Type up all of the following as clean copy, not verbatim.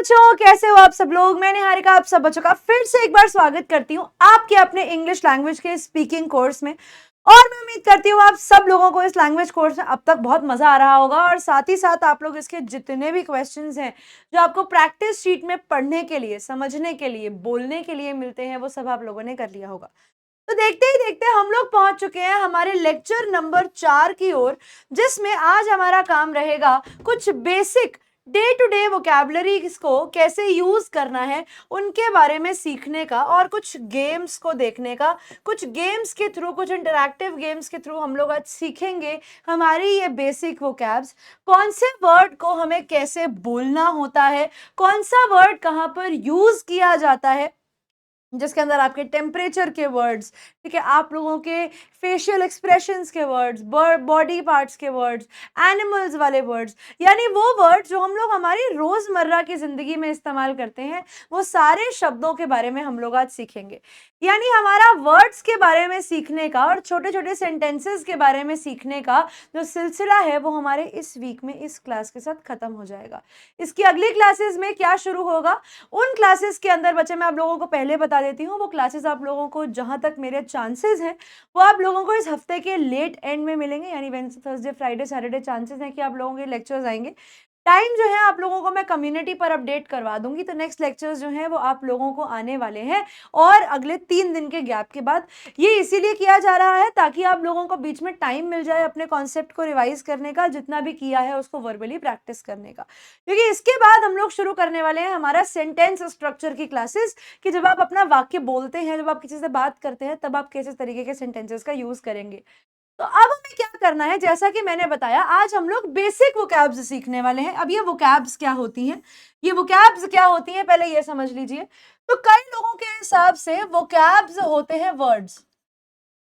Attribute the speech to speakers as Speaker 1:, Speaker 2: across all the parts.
Speaker 1: बच्चों, कैसे हो आप सब लोग। मैं निहारिका आप सब बच्चों का फिर से एक बार स्वागत करती हूँ आपके अपने इंग्लिश लैंग्वेज के स्पीकिंग कोर्स में। और मैं उम्मीद करती हूँ आप सब लोगों को इस लैंग्वेज कोर्स में अब तक बहुत मजा आ रहा होगा और साथ ही साथ आप लोग इसके जितने भी क्वेश्चंस हैं जो आपको प्रैक्टिस शीट में पढ़ने के लिए, समझने के लिए, बोलने के लिए मिलते हैं, वो सब आप लोगों ने कर लिया होगा। तो देखते ही देखते हम लोग पहुंच चुके हैं हमारे लेक्चर नंबर 4 की ओर, जिसमें आज हमारा काम रहेगा कुछ basic day to day vocabularies को कैसे यूज करना है उनके बारे में सीखने का, और कुछ गेम्स को देखने का। कुछ गेम्स के थ्रू, कुछ इंटरैक्टिव गेम्स के थ्रू हम लोग आज सीखेंगे हमारी ये बेसिक वोकैब्स, कौन से वर्ड को हमें कैसे बोलना होता है, कौन सा वर्ड कहाँ पर यूज किया जाता है, जिसके अंदर आपके टेम्परेचर के वर्ड्स, ठीक है, आप लोगों के फेशियल एक्सप्रेशंस के वर्ड्स, बॉडी पार्ट्स के वर्ड्स, एनिमल्स वाले वर्ड्स, यानी वो वर्ड्स जो हम लोग हमारी रोजमर्रा की जिंदगी में इस्तेमाल करते हैं, वो सारे शब्दों के बारे में हम लोग आज सीखेंगे। यानी हमारा वर्ड्स के बारे में सीखने का और छोटे छोटे सेंटेंसेस के बारे में सीखने का जो सिलसिला है वो हमारे इस वीक में इस क्लास के साथ खत्म हो जाएगा। इसकी अगली क्लासेस में क्या शुरू होगा, उन क्लासेस के अंदर बच्चे मैं आप लोगों को पहले बता देती हूँ, वो क्लासेस आप लोगों को जहां तक मेरे चांसेस हैं वो आप लोगों को इस हफ्ते के लेट एंड में मिलेंगे, यानी Wednesday, Thursday, Friday, Saturday chances हैं कि आप लोगों के लेक्चर्स आएंगे। टाइम जो है आप लोगों को मैं कम्युनिटी पर अपडेट करवा दूंगी, तो नेक्स्ट लेक्चर्स जो हैं वो आप लोगों को आने वाले हैं और अगले 3 दिन के गैप के बाद। ये इसीलिए किया जा रहा है ताकि आप लोगों को बीच में टाइम मिल जाए अपने कॉन्सेप्ट को रिवाइज करने का, जितना भी किया है उसको वर्बली प्रैक्टिस करने का, क्योंकि इसके बाद हम लोग शुरू करने वाले हैं हमारा सेंटेंस स्ट्रक्चर की क्लासेस, कि जब आप अपना वाक्य बोलते हैं, जब आप किसी से बात करते हैं, तब आप कैसे तरीके के सेंटेंसेस का यूज करेंगे। तो अब हमें क्या करना है, जैसा कि मैंने बताया, आज हम लोग बेसिक वोकैब्स सीखने वाले हैं। अब ये वोकैब्स क्या होती हैं, ये वोकैब्स क्या होती हैं, पहले ये समझ लीजिए। तो कई लोगों के हिसाब से वोकैब्स होते हैं वर्ड्स।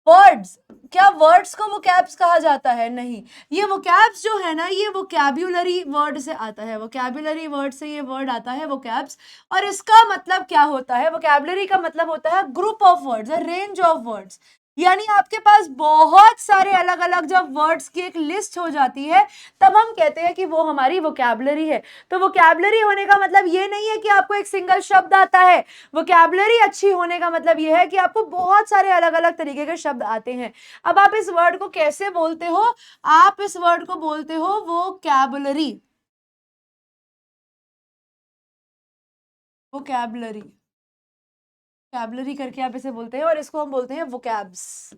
Speaker 1: वर्ड्स क्या, वर्ड्स को वोकैब्स कहा जाता है? नहीं, ये वोकैब्स जो है ना, ये वोकैब्युलरी वर्ड से आता है। वोकैब्युलरी वर्ड से ये वर्ड आता है वोकैब्स। और इसका मतलब क्या होता है? वोकैब्युलरी का मतलब होता है group of words, range of words. यानी आपके पास बहुत सारे अलग अलग जब वर्ड्स की एक लिस्ट हो जाती है, तब हम कहते हैं कि वो हमारी वोकैबुलरी है। तो वोकैबुलरी होने का मतलब ये नहीं है कि आपको एक सिंगल शब्द आता है। वोकैबुलरी अच्छी होने का मतलब ये है कि आपको बहुत सारे अलग अलग तरीके के शब्द आते हैं। अब आप इस वर्ड को कैसे बोलते हो? आप इस वर्ड को बोलते हो वोकैबुलरी। वोकैबुलरी, वोकैबुलरी करके आप इसे बोलते हैं, और इसको हम बोलते हैं वोकैब्स।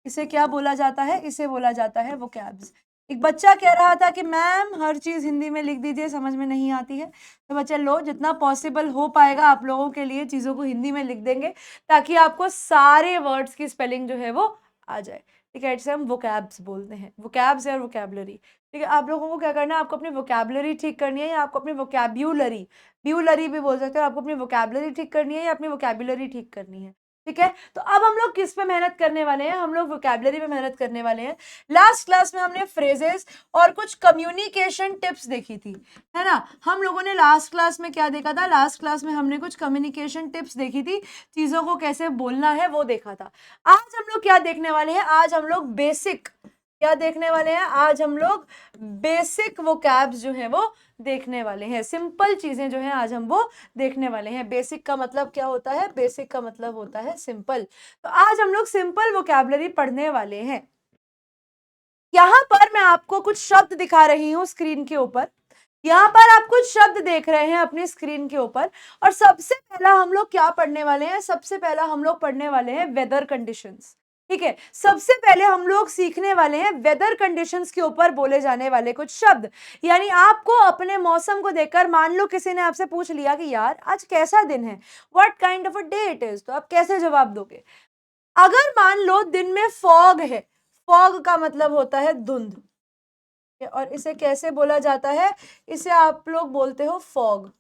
Speaker 1: इसे क्या बोला जाता है? इसे बोला जाता है वोकैब्स। एक बच्चा कह रहा था कि मैम हर चीज हिंदी में लिख दीजिए, समझ में नहीं आती है। तो बच्चे लो, जितना पॉसिबल हो पाएगा आप लोगों के लिए चीजों को हिंदी में लिख देंगे, ताकि आपको सारे वर्ड्स की स्पेलिंग जो है वो आ जाए। ठीक है, इसे हम वोकैब्स बोलते हैं, वोकैब्स और वोकैबुलरी। ठीक है, आप लोगों को क्या करना है, आपको अपनी वोकैबुलरी ठीक करनी है, या आपको अपनी वोकैब्यूलरी, ब्यूलरी भी बोल सकते हो, आपको अपनी वोकैबुलरी ठीक करनी है या अपनी वोकैबुलरी ठीक करनी है। ठीक है, तो अब हम लोग किस पे मेहनत करने वाले हैं? हम लोग वोकैबुलरी पे मेहनत करने वाले हैं। लास्ट क्लास में हमने फ्रेजेस और कुछ कम्युनिकेशन टिप्स देखी थी, है ना। हम लोगों ने लास्ट क्लास में क्या देखा था? लास्ट क्लास में हमने कुछ कम्युनिकेशन टिप्स देखी थी, चीजों को कैसे बोलना है वो देखा था। आज हम लोग क्या देखने वाले हैं? आज हम लोग बेसिक, क्या देखने वाले हैं? आज हम लोग बेसिक वोकैब्स जो है वो देखने वाले हैं। सिंपल चीजें जो है आज हम वो देखने वाले हैं। बेसिक का मतलब क्या होता है? बेसिक का मतलब होता है सिंपल। तो आज हम लोग सिंपल वोकैबुलरी पढ़ने वाले हैं। यहां पर मैं आपको कुछ शब्द दिखा रही हूं स्क्रीन के ऊपर। यहां पर आप कुछ शब्द देख रहे हैं अपनी स्क्रीन के ऊपर, और सबसे पहला हम लोग क्या पढ़ने वाले हैं? सबसे पहला हम लोग पढ़ने वाले हैं वेदर कंडीशंस। ठीक है, सबसे पहले हम लोग सीखने वाले हैं वेदर कंडीशंस के ऊपर बोले जाने वाले कुछ शब्द। यानी आपको अपने मौसम को देखकर, मान लो किसी ने आपसे पूछ लिया कि यार आज कैसा दिन है, what kind of a day it is, तो आप कैसे जवाब दोगे? अगर मान लो दिन में फॉग है, फॉग का मतलब होता है धुंध, और इसे कैसे बोला जाता है? इसे आप लोग बोलते हो फॉग।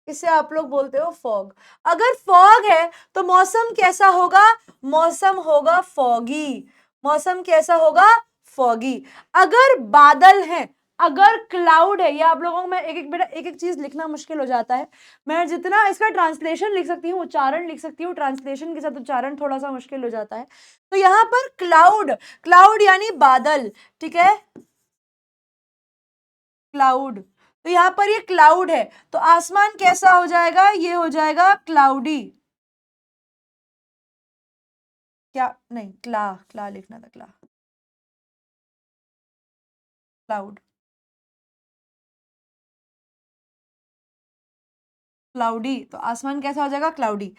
Speaker 1: इसे आप लोग बोलते हो फॉग। अगर फॉग है तो मौसम कैसा होगा? मौसम होगा फॉगी। मौसम कैसा होगा? फॉगी। अगर बादल है, अगर क्लाउड है, या आप लोगों को मैं एक एक बेटा एक एक चीज लिखना मुश्किल हो जाता है। मैं जितना इसका ट्रांसलेशन लिख सकती हूँ, उच्चारण लिख सकती हूँ, ट्रांसलेशन के साथ उच्चारण थोड़ा सा मुश्किल हो जाता है। तो यहां पर क्लाउड, क्लाउड यानी बादल, ठीक है। क्लाउड, तो यहाँ पर ये क्लाउड है, तो आसमान कैसा हो जाएगा, ये हो जाएगा क्लाउडी। क्या नहीं, क्ला क्ला लिखना था, क्ला, क्लाउड, क्लाउडी, तो आसमान कैसा हो जाएगा, क्लाउडी।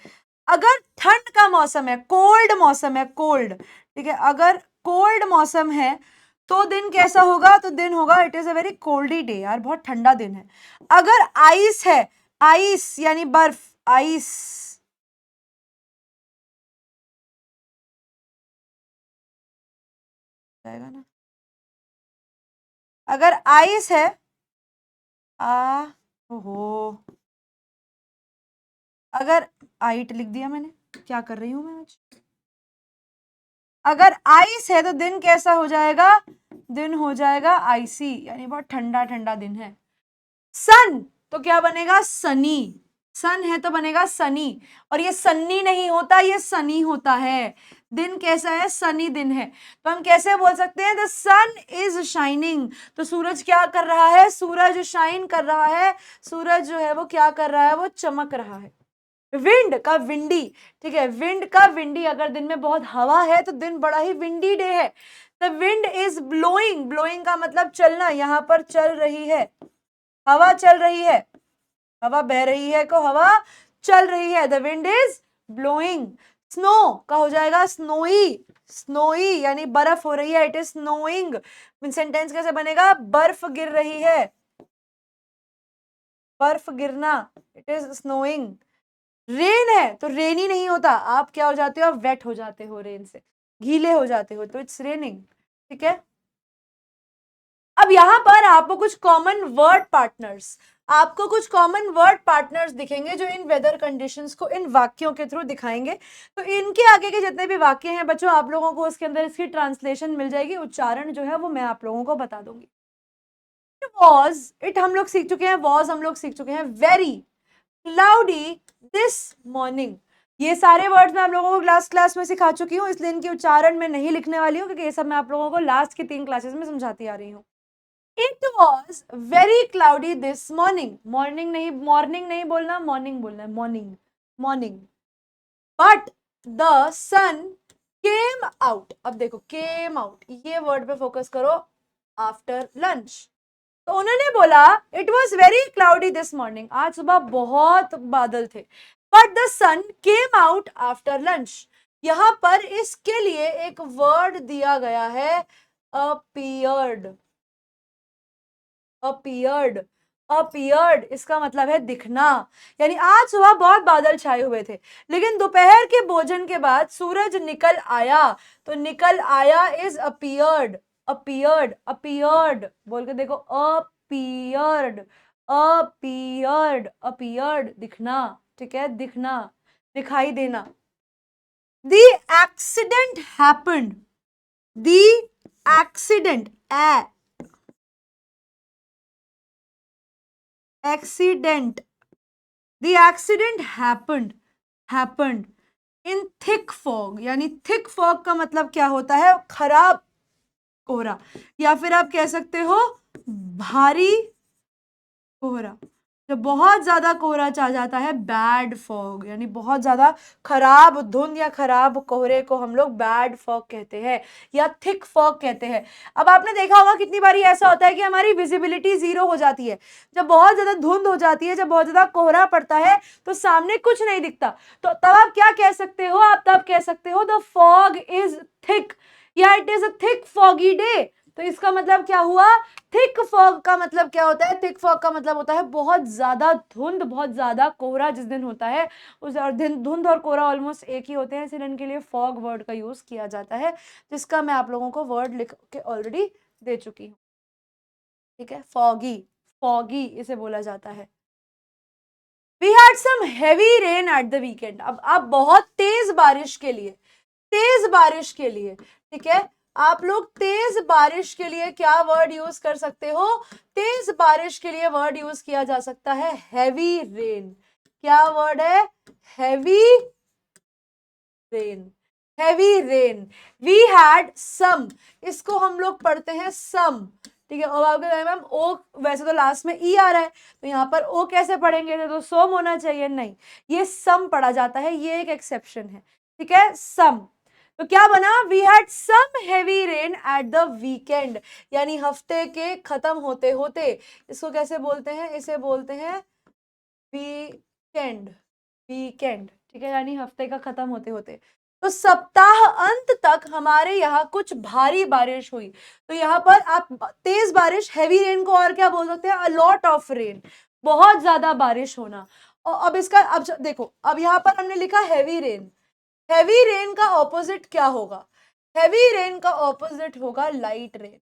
Speaker 1: अगर ठंड का मौसम है, कोल्ड मौसम है, कोल्ड, ठीक है, अगर कोल्ड मौसम है तो दिन कैसा होगा, तो दिन होगा it is a very coldy day, यार बहुत ठंडा दिन है। अगर आइस है, आइस यानी बर्फ, आइस, जाएगा ना, अगर आइस है, आ ओहो, अगर आइट लिख दिया मैंने, क्या कर रही हूं मैं आज। अगर आइस है तो दिन कैसा हो जाएगा, दिन हो जाएगा आइसी, यानी बहुत ठंडा ठंडा दिन है। सन तो क्या बनेगा, सनी, सन है तो बनेगा सनी, और ये सन्नी नहीं होता, ये सनी होता है। दिन कैसा है, सनी दिन है, तो हम कैसे बोल सकते हैं, द सन इज शाइनिंग, तो सूरज क्या कर रहा है, सूरज शाइन कर रहा है, सूरज जो है वो क्या कर रहा है, वो चमक रहा है। विंड का विंडी, ठीक है, विंड का विंडी, अगर दिन में बहुत हवा है तो दिन बड़ा ही विंडी डे है। The wind is blowing, blowing का मतलब चलना, यहाँ पर चल रही है, हवा चल रही है, हवा बह रही है को हवा चल रही है, the wind is blowing. Snow का हो जाएगा स्नोई, स्नोई यानी बर्फ हो रही है, इट इज स्नोइंग। सेंटेंस कैसे बनेगा, बर्फ गिर रही है, बर्फ गिरना, इट इज स्नोइंग। रेन है तो रेनी नहीं होता, आप क्या हो जाते हो, वेट हो जाते हो, रेन से गीले हो जाते हो, तो इट्स रेनिंग, ठीक है। अब यहां पर आपको कुछ कॉमन वर्ड पार्टनर्स, आपको कुछ कॉमन वर्ड पार्टनर्स दिखेंगे जो इन वेदर कंडीशंस को इन वाक्यों के थ्रू दिखाएंगे। तो इनके आगे के जितने भी वाक्य हैं बच्चों, आप लोगों को उसके अंदर इसकी ट्रांसलेशन मिल जाएगी, उच्चारण जो है वो मैं आप लोगों को बता दूंगी। वॉज, इट हम लोग सीख चुके हैं, वॉज हम लोग सीख चुके हैं, वेरी क्लाउडी दिस मॉर्निंग, ये सारे वर्ड्स मैं आप लोगों को क्लास में सिखा चुकी हूँ, इसलिए इनके उच्चारण में नहीं लिखने वाली हूँ, क्योंकि ये सब मैं आप लोगों को लास्ट की 3 क्लासेस में समझाती आ रही हूँ। It was very cloudy this morning, morning नहीं बोलना, मॉर्निंग बोलना है, morning, morning. But the sun came out, अब देखो केम आउट, ये वर्ड पे फोकस करो, आफ्टर लंच। तो उन्होंने बोला it was very cloudy this morning, आज सुबह बहुत बादल थे, but the sun came out after lunch. यहां पर इसके लिए एक वर्ड दिया गया है, अपीयर्ड, अपीयर्ड, अपीयर्ड इसका मतलब है दिखना, यानी आज सुबह बहुत बादल छाए हुए थे, लेकिन दोपहर के भोजन के बाद सूरज निकल आया, तो निकल आया इज अपीयर्ड, अपीयर्ड, अपीयर्ड बोल के देखो, अपीयर्ड, अपीयर्ड, अपीयर्ड दिखना, ठीक है, दिखना, दिखाई देना। The accident happened, the accident, accident, the accident happened in thick fog, यानी thick fog का मतलब क्या होता है, खराब कोहरा, या फिर आप कह सकते हो भारी कोहरा। जब बहुत ज्यादा कोहरा छा जाता है, बैड फॉग, यानी बहुत ज्यादा खराब धुंध या खराब कोहरे को हम लोग बैड फॉग कहते हैं या थिक फॉग कहते हैं। अब आपने देखा होगा कितनी बारी ऐसा होता है कि हमारी विजिबिलिटी 0 हो जाती है, जब बहुत ज्यादा धुंध हो जाती है, जब बहुत ज्यादा कोहरा पड़ता है तो सामने कुछ नहीं दिखता, तो तब आप क्या कह सकते हो, आप तब कह सकते हो द फॉग इज थिक, या it is a thick foggy day. तो इसका मतलब क्या हुआ, थिक फॉग का मतलब क्या होता है, थिक फॉग का मतलब होता है बहुत ज्यादा धुंध, बहुत ज्यादा कोहरा जिस दिन होता है उस, और धुंध और कोहरा ऑलमोस्ट एक ही होते हैं, इसलिए इनके लिए फॉग वर्ड का यूज किया जाता है, जिसका मैं आप लोगों को वर्ड लिख के ऑलरेडी दे चुकी हूँ, ठीक है, फॉगी, फॉगी इसे बोला जाता है। We had some heavy rain at the weekend, अब आप बहुत तेज बारिश के लिए, तेज बारिश के लिए, ठीक है, आप लोग तेज बारिश के लिए क्या वर्ड यूज कर सकते हो, तेज बारिश के लिए वर्ड यूज किया जा सकता है हैवी रेन, क्या वर्ड है, heavy rain, heavy rain. We had some, इसको हम लोग पढ़ते हैं सम, ठीक है। और आपके मैम ओ वैसे तो लास्ट में ई आ रहा है, तो यहाँ पर ओ कैसे पढ़ेंगे, तो सोम होना चाहिए, नहीं, ये सम पढ़ा जाता है, ये एक एक्सेप्शन है, ठीक है, सम। तो क्या बना, we had some heavy rain at the weekend, यानी हफ्ते के खत्म होते होते, इसको कैसे बोलते हैं, इसे बोलते हैं वीकेंड, वीकेंड, ठीक है, यानी हफ्ते का खत्म होते होते। तो सप्ताह अंत तक हमारे यहाँ कुछ भारी बारिश हुई। तो यहाँ पर आप तेज बारिश, हैवी रेन को और क्या बोल सकते हैं, अ लॉट ऑफ रेन, बहुत ज्यादा बारिश होना। और अब इसका, अब देखो, अब यहाँ पर हमने लिखा हैवी रेन, हैवी रेन का ऑपोजिट क्या होगा, हैवी रेन का ऑपोजिट होगा लाइट रेन,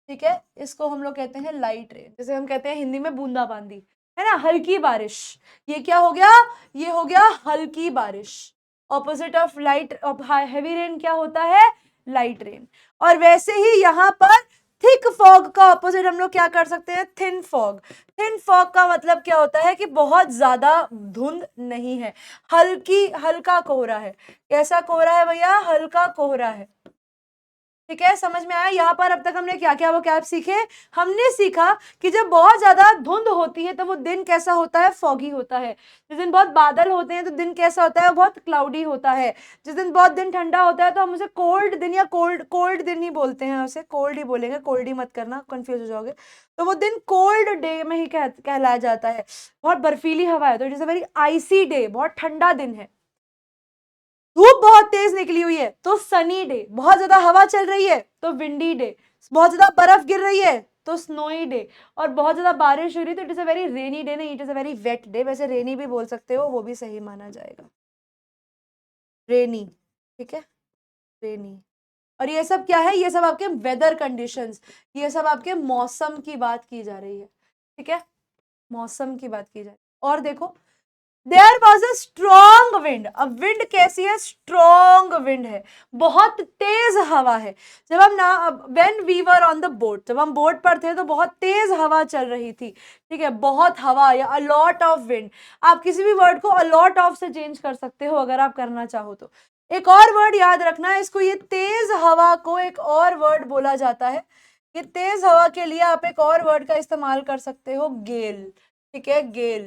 Speaker 1: ठीक है, इसको हम लोग कहते हैं लाइट रेन, जैसे हम कहते हैं हिंदी में बूंदाबांदी, है ना, हल्की बारिश, ये क्या हो गया, ये हो गया हल्की बारिश। Opposite of light of heavy rain क्या होता है, लाइट रेन। और वैसे ही यहाँ पर थिक फॉग का ऑपोजिट हम लोग क्या कर सकते हैं, थिन फॉग। थिन फॉग का मतलब क्या होता है कि बहुत ज्यादा धुंध नहीं है, हल्की, हल्का कोहरा है। कैसा कोहरा है भैया, हल्का कोहरा है, ठीक है, समझ में आया। यहाँ पर अब तक हमने क्या क्या वो क्या सीखे, हमने सीखा कि जब बहुत ज्यादा धुंध होती है तो वो दिन कैसा होता है, फॉगी होता है। जिस दिन बहुत बादल होते हैं तो दिन कैसा होता है, वो बहुत क्लाउडी होता है। जिस दिन बहुत दिन ठंडा होता है तो हम उसे कोल्ड दिन या कोल्ड कोल्ड दिन ही बोलते हैं, उसे कोल्ड ही बोलेंगे, कोल्ड ही मत करना, कंफ्यूज हो जाओगे। तो वो दिन कोल्ड डे में ही कहलाया जाता है। बहुत बर्फीली हवा है तो it is a very icy day, बहुत ठंडा दिन है। धूप बहुत तेज निकली हुई है तो सनी डे, बहुत ज्यादा हवा चल रही है तो विंडी डे, बहुत ज्यादा बर्फ गिर रही है तो स्नोई डे, और बहुत ज्यादा बारिश हो रही है तो it is a very rainy day, नहीं, it is a very wet day. वैसे रेनी भी बोल सकते हो, वो भी सही माना जाएगा, रेनी, ठीक है, रेनी। और ये सब क्या है, ये सब आपके वेदर कंडीशंस, ये सब आपके मौसम की बात की जा रही है, ठीक है, मौसम की बात की जाए। और देखो, there was a strong wind, अब विंड कैसी है, स्ट्रॉन्ग विंड है, बहुत तेज हवा है। जब हम ना, when we were on the boat, जब हम बोट पर थे तो बहुत तेज हवा चल रही थी, ठीक है, बहुत हवा या अ लॉट ऑफ विंड। आप किसी भी वर्ड को अ लॉट ऑफ से चेंज कर सकते हो अगर आप करना चाहो तो। एक और वर्ड याद रखना है इसको, ये तेज हवा को एक और वर्ड बोला जाता है, ये तेज हवा के लिए आप एक और वर्ड का इस्तेमाल कर सकते हो, गेल, ठीक है, गेल,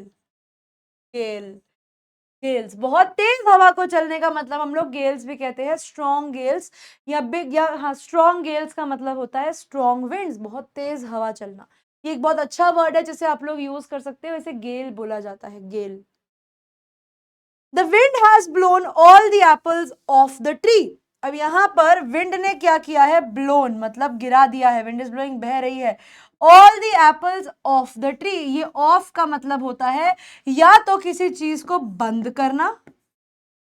Speaker 1: गेल, गेल्स, बहुत तेज हवा को चलने का मतलब हम लोग गेल्स भी कहते हैं, स्ट्रॉन्ग गेल्स या बिग, या हाँ, स्ट्रॉन्ग गेल्स का मतलब होता है स्ट्रॉन्ग विंड्स, बहुत तेज हवा चलना। ये एक बहुत अच्छा वर्ड है जिसे आप लोग यूज कर सकते हो, इसे गेल बोला जाता है, gale. The wind has blown all the apples of the tree. अब यहाँ पर विंड ने क्या किया है, ब्लोन मतलब गिरा दिया है, विंड इज ब्लोइंग, बह रही है, all the apples of the tree. ये ऑफ का मतलब होता है या तो किसी चीज को बंद करना,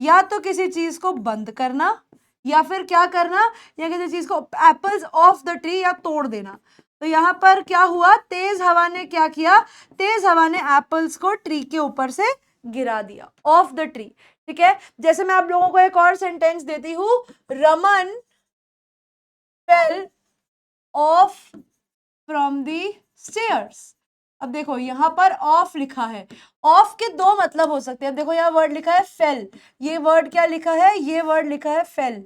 Speaker 1: या तो किसी चीज को बंद करना, या फिर क्या करना, या किसी चीज को, एप्पल्स ऑफ द ट्री, या तोड़ देना। तो यहाँ पर क्या हुआ, तेज हवा ने क्या किया, तेज हवा ने एप्पल्स को ट्री के ऊपर से गिरा दिया, ऑफ द ट्री, ठीक है। जैसे मैं आप लोगों को एक और सेंटेंस देती हूं, Raman fell off from the stairs. अब देखो यहाँ पर ऑफ लिखा है, ऑफ के दो मतलब हो सकते हैं। अब देखो यहाँ वर्ड लिखा है फेल, ये वर्ड क्या लिखा है, ये वर्ड लिखा है फेल,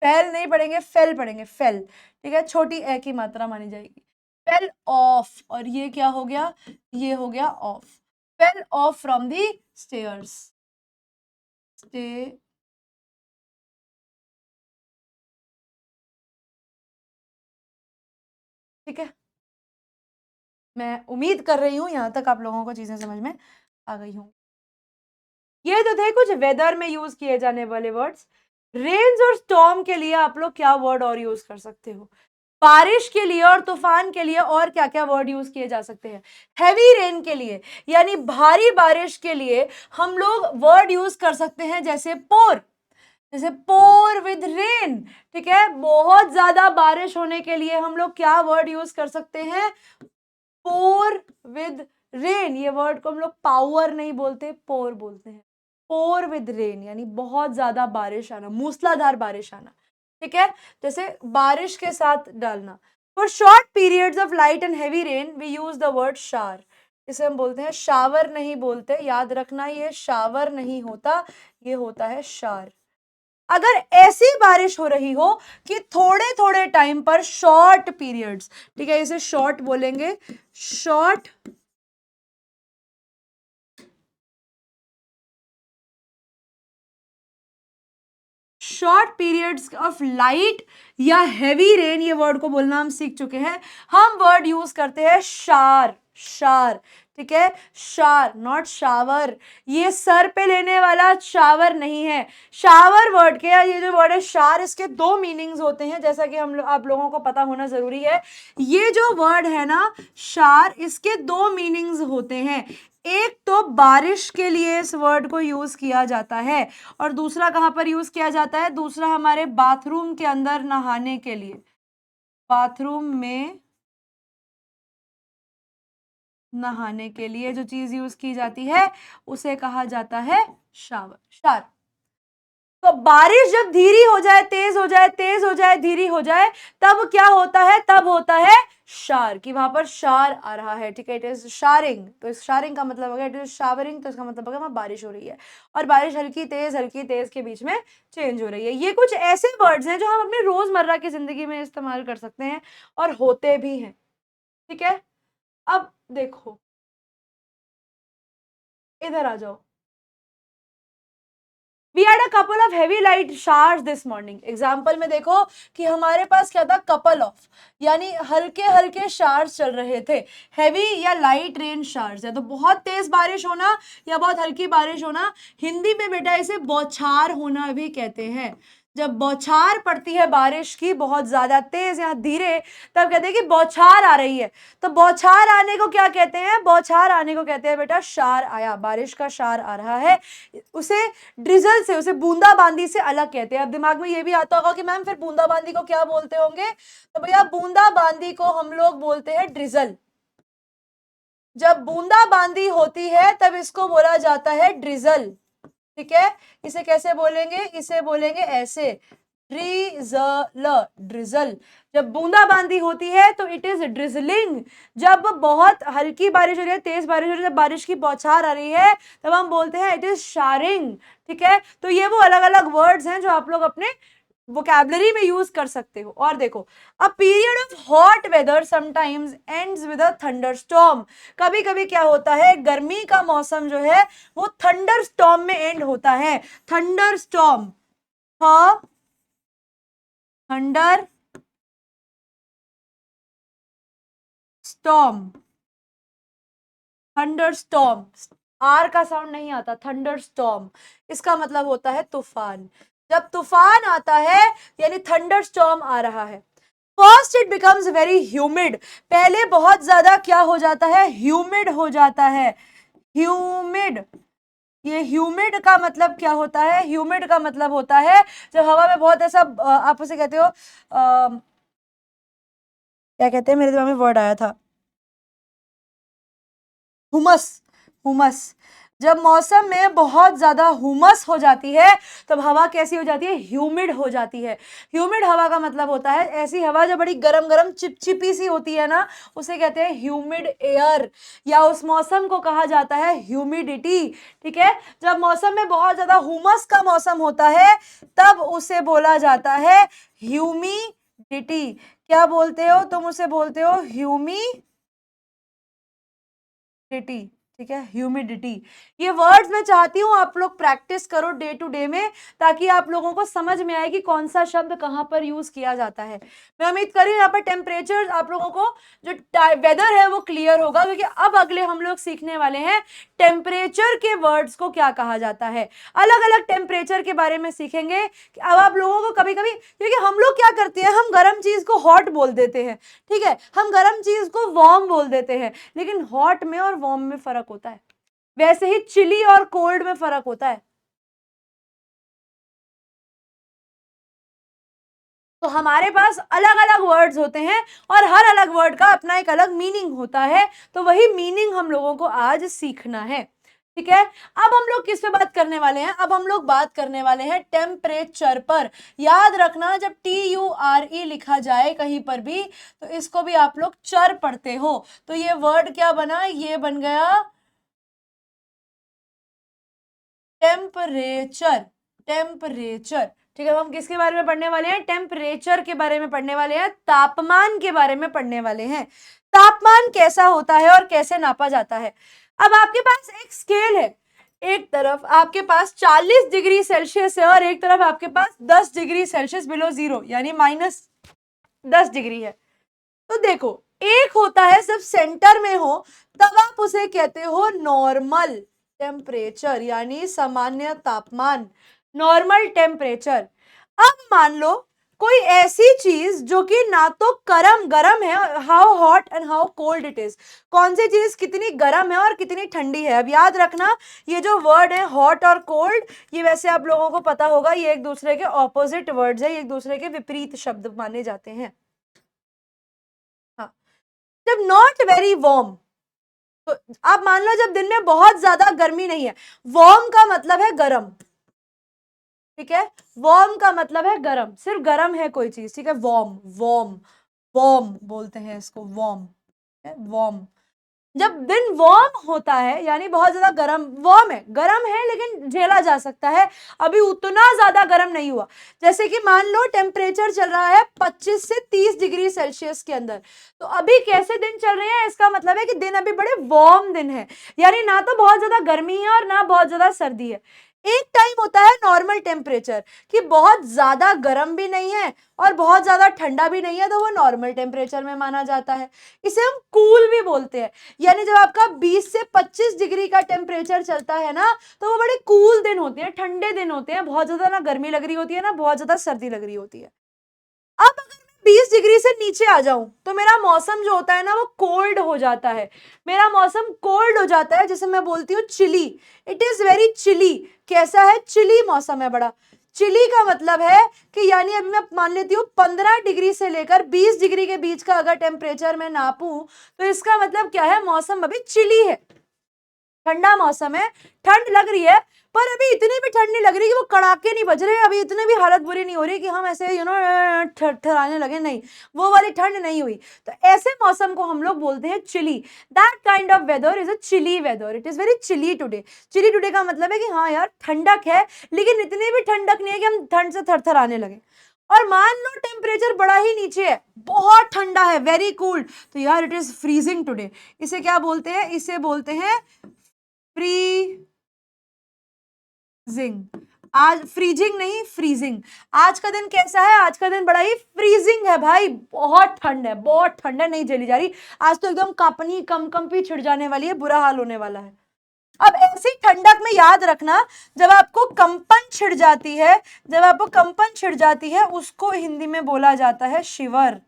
Speaker 1: फेल नहीं पढ़ेंगे, फेल पढ़ेंगे, फेल, ठीक है, छोटी ए की मात्रा मानी जाएगी। फेल ऑफ, और ये क्या हो गया, ये हो गया of, fell off from the stairs, stay, ठीक है। मैं उम्मीद कर रही हूं यहां तक आप लोगों को चीजें समझ में आ गई हूँ। ये तो थे कुछ वेदर में यूज किए जाने वाले वर्ड्स। रेन्स और स्टॉर्म के लिए आप लोग क्या वर्ड और यूज कर सकते हो, बारिश के लिए और तूफान के लिए और क्या क्या वर्ड यूज किए जा सकते हैं। हैवी रेन के लिए यानी भारी बारिश के लिए हम लोग वर्ड यूज कर सकते हैं जैसे पोर, जैसे पोर विद रेन, ठीक है। बहुत ज्यादा बारिश होने के लिए हम लोग क्या वर्ड यूज कर सकते हैं, पोर विद रेन। ये वर्ड को हम लोग पावर नहीं बोलते, पोर बोलते हैं। पोर विद रेन यानी बहुत ज्यादा बारिश आना, मूसलाधार बारिश आना, ठीक है, जैसे बारिश के साथ डालना। For short periods of light and heavy rain we use the word shower, इसे हम बोलते हैं शावर नहीं बोलते, याद रखना ये शावर नहीं होता, ये होता है शार। अगर ऐसी बारिश हो रही हो कि थोड़े थोड़े टाइम पर शॉर्ट पीरियड्स, ठीक है, इसे शॉर्ट बोलेंगे, short short periods of light या हैवी रेन, ये वर्ड को बोलना हम सीख चुके हैं। हम वर्ड यूज करते हैं शार, शार, ठीक है, शार, नॉट शावर। ये सर पे लेने वाला शावर नहीं है। शावर वर्ड के, ये जो वर्ड है शार, इसके दो मीनिंग्स होते हैं, जैसा कि आप लोगों को पता होना जरूरी है। ये जो वर्ड है ना शार, इसके दो मीनिंग्स होते हैं। एक तो बारिश के लिए इस वर्ड को यूज किया जाता है, और दूसरा कहां पर यूज किया जाता है, दूसरा हमारे बाथरूम के अंदर नहाने के लिए, बाथरूम में नहाने के लिए जो चीज यूज की जाती है उसे कहा जाता है शावर, शार। तो बारिश जब धीरी हो जाए, तेज हो जाए, तेज हो जाए, धीरी हो जाए, तब क्या होता है, तब होता है शार, कि वहां पर शार आ रहा है, ठीक है, इट इज शारिंग। तो इस शारिंग का मतलब होगा इट इज शावरिंग, तो इसका मतलब होगा वहां बारिश हो रही है, और बारिश हल्की तेज के बीच में चेंज हो रही है। ये कुछ ऐसे वर्ड्स हैं जो हम अपनी रोजमर्रा की जिंदगी में इस्तेमाल कर सकते हैं और होते भी हैं, ठीक है। अब देखो, इधर आ जाओ। We had a couple of heavy light showers this morning. Example में देखो कि हमारे पास क्या था, कपल ऑफ, यानी हल्के हल्के शावर्स चल रहे थे। हैवी या लाइट रेन शावर्स है तो बहुत तेज बारिश होना या बहुत हल्की बारिश होना। हिंदी में बेटा इसे बौछार होना भी कहते हैं। जब बौछार पड़ती है बारिश की, बहुत ज्यादा तेज या धीरे, तब कहते हैं कि बौछार आ रही है। तो बौछार आने को क्या कहते हैं, बौछार आने को कहते हैं बेटा शार आया, बारिश का शार आ रहा है। उसे ड्रिजल से, उसे बूंदाबांदी से अलग कहते हैं। अब दिमाग में ये भी आता होगा कि मैम फिर बूंदाबांदी को क्या बोलते होंगे, तो भैया बूंदाबांदी को हम लोग बोलते हैं ड्रिजल। जब बूंदाबांदी होती है तब इसको बोला जाता है ड्रिजल, ठीक है। इसे कैसे बोलेंगे, इसे बोलेंगे ऐसे, ड्रिजल, ड्रिजल। जब बूंदाबांदी होती है तो इट इज ड्रिजलिंग। जब बहुत हल्की बारिश हो रही है, तेज बारिश हो रही है, जब बारिश की बौछार आ रही है, तब हम बोलते हैं इट इज शारिंग, ठीक है। तो ये वो अलग अलग वर्ड्स हैं जो आप लोग अपने वोकैबुलरी में यूज कर सकते हो। और देखो, a period of hot weather sometimes ends with a thunderstorm. कभी कभी क्या होता है, गर्मी का मौसम जो है वो थंडरस्टॉर्म में एंड होता है। Thunderstorm, thunder storm, thunderstorm, R का साउंड नहीं आता, थंडरस्टॉर्म, इसका मतलब होता है तूफान। जब तूफान आता है यानी थंडरस्टॉर्म आ रहा है। First it becomes very humid, पहले बहुत ज्यादा क्या हो जाता है, ह्यूमिड हो जाता है, ह्यूमिड। ये ह्यूमिड का मतलब क्या होता है, ह्यूमिड का मतलब होता है जब हवा में बहुत ऐसा, आप उसे कहते हो क्या कहते हैं, मेरे दिमाग में वर्ड आया था, हुमस, हुमस। जब मौसम में बहुत ज्यादा हुमस हो जाती है तब हवा कैसी हो जाती है, ह्यूमिड हो जाती है। ह्यूमिड हवा का मतलब होता है ऐसी हवा जो बड़ी गरम गरम चिपचिपी सी होती है ना, उसे कहते हैं ह्यूमिड एयर, या उस मौसम को कहा जाता है ह्यूमिडिटी, ठीक है। जब मौसम में बहुत ज्यादा हुमस का मौसम होता है तब उसे बोला जाता है ह्यूमिडिटी। क्या बोलते हो तुम, उसे बोलते हो ह्यूमिडिटी, ठीक है, ह्यूमिडिटी। ये वर्ड्स मैं चाहती हूं आप लोग प्रैक्टिस करो डे टू डे में, ताकि आप लोगों को समझ में आए कि कौन सा शब्द कहां पर यूज किया जाता है। मैं उम्मीद कर रही हूं यहाँ पर टेम्परेचर आप लोगों को जो वेदर है वो क्लियर होगा, क्योंकि अब अगले हम लोग सीखने वाले हैं टेम्परेचर के वर्ड्स को क्या कहा जाता है। अलग अलग टेम्परेचर के बारे में सीखेंगे। अब आप लोगों को कभी कभी, क्योंकि हम लोग क्या करते हैं, हम गर्म चीज को हॉट बोल देते हैं, ठीक है, हम गर्म चीज को वार्म बोल देते हैं, लेकिन हॉट में और वार्म में फर्क होता है। वैसे ही चिली और कोल्ड में फर्क होता है। तो हमारे पास अलग अलग वर्ड्स होते हैं और हर अलग वर्ड का अपना एक अलग मीनिंग होता है, तो वही मीनिंग हम लोगों को आज सीखना है, ठीक है। अब हम लोग किस पे बात करने वाले हैं, अब हम लोग बात करने वाले हैं टेम्परेचर पर। याद रखना, जब TURE लिखा जाए कहीं पर भी तो इसको भी आप लोग चर पढ़ते हो। तो ये वर्ड क्या बना, ये बन गया टेम्परेचर, टेम्परेचर, ठीक है, हम किसके बारे में पढ़ने वाले हैं? टेम्परेचर के बारे में पढ़ने वाले हैं, तापमान के बारे में पढ़ने वाले हैं। तापमान कैसा होता है और कैसे नापा जाता है। अब आपके पास एक स्केल है, एक तरफ आपके पास 40 डिग्री सेल्सियस है और एक तरफ आपके पास 10 डिग्री सेल्सियस बिलो जीरो यानी -10 डिग्री है। तो देखो, एक होता है जब सेंटर में हो तब आप उसे कहते हो नॉर्मल टेम्परेचर यानी सामान्य तापमान, नॉर्मल टेम्परेचर। अब मान लो कोई ऐसी चीज जो कि ना तो गर्म है, how hot and how cold it is, कौन सी चीज कितनी गर्म है और कितनी ठंडी है। अब याद रखना ये जो वर्ड है हॉट और कोल्ड, ये वैसे आप लोगों को पता होगा ये एक दूसरे के ऑपोजिट वर्ड्स है, एक दूसरे के विपरीत शब्द माने जाते हैं। हाँ, जब नॉट वेरी वार्म, तो आप मान लो जब दिन में बहुत ज्यादा गर्मी नहीं है, वार्म का मतलब है गर्म, ठीक है, वार्म का मतलब है गर्म, सिर्फ गर्म है कोई चीज, ठीक है, वार्म वार्म वार्म बोलते हैं इसको, वार्म वार्म। जब दिन वार्म होता है यानी बहुत ज्यादा गर्म, वार्म है, गर्म है लेकिन झेला जा सकता है, अभी उतना ज्यादा गर्म नहीं हुआ। जैसे कि मान लो टेम्परेचर चल रहा है 25 से 30 डिग्री सेल्सियस के अंदर, तो अभी कैसे दिन चल रहे हैं, इसका मतलब है कि दिन अभी बड़े वार्म दिन है, यानी ना तो बहुत ज्यादा गर्मी है और ना बहुत ज्यादा सर्दी है। एक टाइम होता है नॉर्मल टेम्परेचर कि बहुत ज्यादा गर्म भी नहीं है और बहुत ज्यादा ठंडा भी नहीं है, तो वो नॉर्मल टेम्परेचर में माना जाता है। इसे हम कूल भी बोलते हैं, यानी जब आपका 20 से 25 डिग्री का टेम्परेचर चलता है ना, तो वो बड़े कूल दिन होते हैं, ठंडे दिन होते हैं, बहुत ज्यादा ना गर्मी लग रही होती है ना बहुत ज्यादा सर्दी लग रही होती है। अब अगर मैं 20 डिग्री से नीचे आ जाऊं तो मेरा मौसम जो होता है ना वो कोल्ड हो जाता है, मेरा मौसम कोल्ड हो जाता है, जिसे मैं बोलती हूँ chilly. It is very chilly. कैसा है? चिली मौसम है बड़ा। चिली का मतलब है कि यानी अभी मैं मान लेती हूँ 15 डिग्री से लेकर 20 डिग्री के बीच का अगर टेम्परेचर मैं नापूं तो इसका मतलब क्या है, मौसम अभी चिली है, ठंडा मौसम है, ठंड लग रही है पर अभी इतनी भी ठंड नहीं लग रही कि वो कड़ाके नहीं बज रहे, अभी इतनी भी हालत बुरी नहीं हो रही कि हम ऐसे थरथराने लगे, नहीं, वो वाली ठंड नहीं हुई। तो ऐसे मौसम को हम लोग बोलते हैं chilly. That kind of weather is a chilly weather, it is very chilly today. Chilly today का मतलब है कि हाँ यार ठंडक है लेकिन इतनी भी ठंडक नहीं है कि हम ठंड से थरथराने लगे। और मान लो टेम्परेचर बड़ा ही नीचे है, बहुत ठंडा है, वेरी कूल्ड, तो यार इट इज फ्रीजिंग टुडे। इसे क्या बोलते हैं? इसे बोलते हैं फ्रीजिंग। आज फ्रीजिंग नहीं, फ्रीजिंग। आज का दिन कैसा है? आज का दिन बड़ा ही फ्रीजिंग है भाई, बहुत ठंड है, बहुत ठंड है, नहीं झेली जा रही। आज तो एकदम कांपनी कंपी छिड़ जाने वाली है, बुरा हाल होने वाला है। अब ऐसी ठंडक में याद रखना, जब आपको कंपन छिड़ जाती है, जब आपको कंपन छिड़ जाती है उसको हिंदी में बोला जाता है शिवर,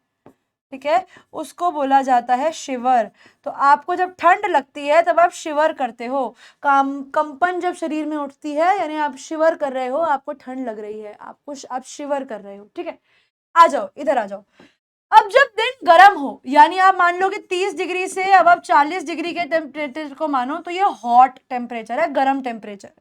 Speaker 1: ठीक है, उसको बोला जाता है शिवर। तो आपको जब ठंड लगती है तब आप शिवर करते हो, कंपन जब शरीर में उठती है यानी आप शिवर कर रहे हो, आपको ठंड लग रही है, आप शिवर कर रहे हो, ठीक है। आ जाओ इधर आ जाओ। अब जब दिन गर्म हो यानी आप मान लो कि 30 डिग्री से अब आप 40 डिग्री के टेम्परेचर को मानो तो ये हॉट टेम्परेचर है, गर्म टेम्परेचर।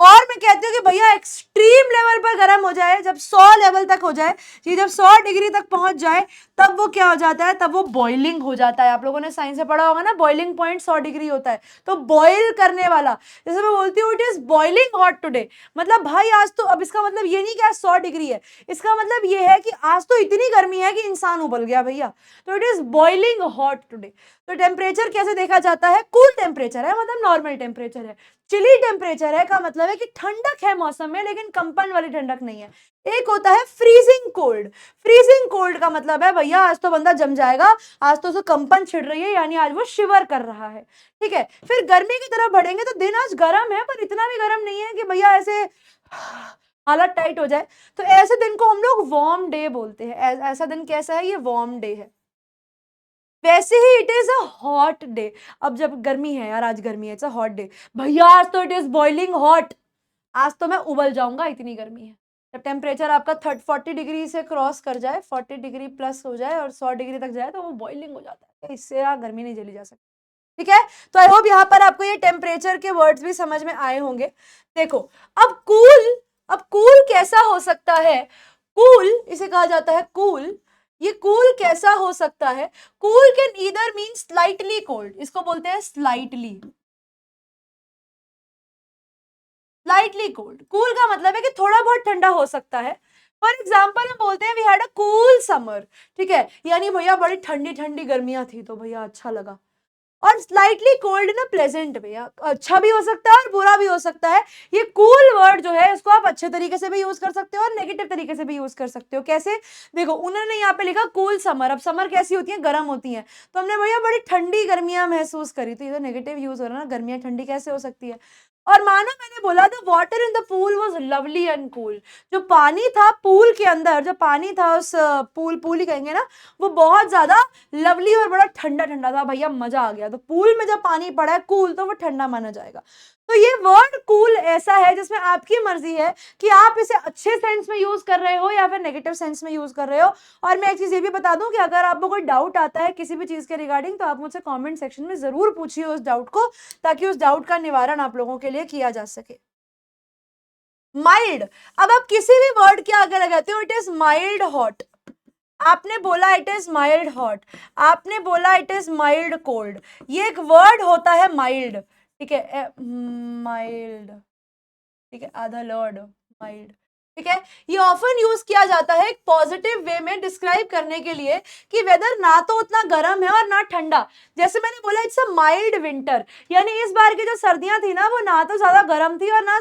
Speaker 1: और मैं कहती हूँ कि भैया एक्सट्रीम लेवल पर गर्म हो जाए, जब 100 लेवल तक हो जाए, ये जब 100 डिग्री तक पहुंच जाए तब वो क्या हो जाता है, तब वो बॉइलिंग हो जाता है। आप लोगों ने साइंस में पढ़ा होगा ना, बॉइलिंग पॉइंट 100 डिग्री होता है, तो बॉइल करने वाला, जैसे मैं बोलती हूँ it is boiling hot today, मतलब भाई आज तो, अब इसका मतलब ये नहीं कि आज 100 डिग्री है, इसका मतलब ये है कि आज तो इतनी गर्मी है कि इंसान उबल गया भैया, तो it is boiling hot today. तो टेम्परेचर कैसे देखा जाता है? कूल टेम्परेचर है मतलब नॉर्मल टेम्परेचर है, चिली टेम्परेचर है का मतलब है कि ठंडक है मौसम में लेकिन कंपन वाली ठंडक नहीं है। एक होता है फ्रीजिंग कोल्ड। फ्रीजिंग कोल्ड का मतलब है भैया आज तो बंदा जम जाएगा, आज तो उसे कंपन छिड़ रही है यानी आज वो शिवर कर रहा है, ठीक है। फिर गर्मी की तरफ बढ़ेंगे तो दिन आज गर्म है पर इतना भी गर्म नहीं है कि भैया ऐसे हालत टाइट हो जाए, तो ऐसे दिन को हम लोग वार्म डे बोलते हैं। ऐसा दिन कैसा है? ये वार्म डे है। वैसे ही it is a hot day. अब जब गर्मी है यार, आज गर्मी है, इट्स अ हॉट डे, भैया आज तो इट इज बॉइलिंग हॉट, आज तो मैं उबल जाऊंगा, इतनी गर्मी है। जब टेम्परेचर आपका 40 डिग्री से क्रॉस कर जाए, 40 डिग्री प्लस हो जाए और 100 डिग्री तक जाए तो वो बॉइलिंग हो जाता है, इससे यार गर्मी नहीं झेली जा सकती, ठीक है। तो आई होप यहाँ पर आपको ये टेम्परेचर के वर्ड्स भी समझ में आए होंगे। देखो अब कूल, अब कूल कैसा हो सकता है? कूल इसे कहा जाता है कूल। ये कूल कैसा हो सकता है? Cool can either mean slightly cold, इसको बोलते हैं स्लाइटली। स्लाइटली कोल्ड, कूल का मतलब है कि थोड़ा बहुत ठंडा हो सकता है। फॉर एग्जाम्पल हम बोलते हैं we had a cool summer, ठीक है, यानी भैया बड़ी ठंडी ठंडी गर्मियां थी तो भैया अच्छा लगा। और स्लाइटली कोल्ड ना प्लेजेंट भैया, अच्छा भी हो सकता है और बुरा भी हो सकता है। ये कूल वर्ड जो है इसको आप अच्छे तरीके से भी यूज कर सकते हो और नेगेटिव तरीके से भी यूज कर सकते हो। कैसे? देखो उन्होंने यहाँ पे लिखा कूल समर, अब समर कैसी होती है? गर्म होती है, तो हमने भैया बड़ी ठंडी गर्मियां महसूस करी, तो ये तो नेगेटिव यूज हो रहा है ना, गर्मियां ठंडी कैसे हो सकती है। और मानो मैंने बोला the water in the pool was lovely and cool, जो पानी था पूल के अंदर, जो पानी था उस पूल ही कहेंगे ना, वो बहुत ज्यादा लवली और बड़ा ठंडा ठंडा था, भैया मजा आ गया। तो पूल में जब पानी पड़ा है कूल, तो वो ठंडा माना जाएगा। तो ये वर्ड कूल ऐसा है जिसमें आपकी मर्जी है कि आप इसे अच्छे सेंस में यूज कर रहे हो या फिर नेगेटिव सेंस में यूज कर रहे हो। और मैं एक चीज ये भी बता दूं कि अगर आपको कोई डाउट आता है किसी भी चीज के रिगार्डिंग, तो आप मुझसे कमेंट सेक्शन में जरूर पूछिए उस डाउट को, ताकि उस डाउट का निवारण आप लोगों के लिए किया जा सके। माइल्ड, अब आप किसी भी वर्ड के आगे लगाते हो, इट इज माइल्ड हॉट, आपने बोला इट इज माइल्ड हॉट, आपने बोला इट इज माइल्ड कोल्ड, ये एक वर्ड होता है माइल्ड, ठीक है, माइल्ड, ठीक है, आधा लॉर्ड माइल्ड, ठीक है। ये ऑफन यूज किया जाता है एक पॉजिटिव वे में डिस्क्राइब करने के लिए कि वेदर ना तो उतना गर्म है और ना ठंडा। जैसे मैंने बोला इट्स अ माइल्ड विंटर, यानी इस बार की जो सर्दियां थी ना, वो ना तो ज्यादा गर्म थी और ना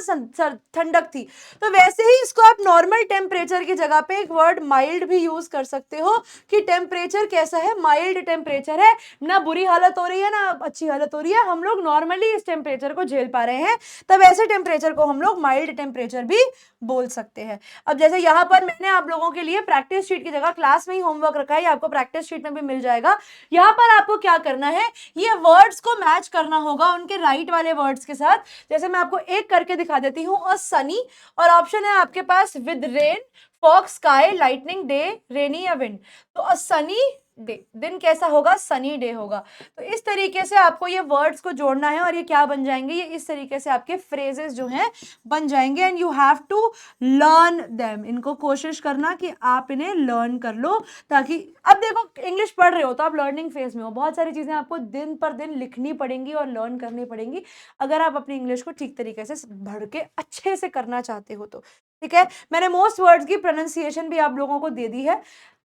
Speaker 1: ठंडक थी। तो वैसे ही इसको आप नॉर्मल टेम्परेचर की जगह पे एक वर्ड माइल्ड भी यूज कर सकते हो कि टेम्परेचर कैसा है, माइल्ड टेम्परेचर है, ना बुरी हालत हो रही है ना अच्छी हालत हो रही है, हम लोग नॉर्मली इस टेम्परेचर को झेल पा रहे हैं, तब ऐसे टेम्परेचर को हम लोग माइल्ड टेम्परेचर भी बोल सकते हैं। अब जैसे यहाँ पर मैंने आप लोगों के लिए प्रैक्टिस शीट की जगह क्लास में ही होमवर्क रखा है, आपको प्रैक्टिस शीट में भी मिल जाएगा। यहाँ पर आपको क्या करना है, ये वर्ड्स को मैच करना होगा उनके राइट वाले वर्ड्स के साथ। जैसे मैं आपको एक करके दिखा देती हूँ, अ सनी, और ऑप्शन है आपके पास with rain, fog, sky, lightning, day, rainy या विंड। तो अ सनी डे, दिन कैसा होगा? सनी डे होगा। तो इस तरीके से आपको ये वर्ड्स को जोड़ना है और ये क्या बन जाएंगे, ये इस तरीके से आपके फ्रेजेस जो हैं बन जाएंगे, and you have to learn them. इनको कोशिश करना कि आप इन्हें लर्न कर लो, ताकि अब देखो इंग्लिश पढ़ रहे हो तो आप लर्निंग फेज में हो, बहुत सारी चीजें आपको दिन पर दिन लिखनी पड़ेंगी और लर्न करनी पड़ेंगी अगर आप अपनी इंग्लिश को ठीक तरीके से भर के अच्छे से करना चाहते हो तो, ठीक है। मैंने मोस्ट वर्ड्स की प्रोनाउंसिएशन भी आप लोगों को दे दी है।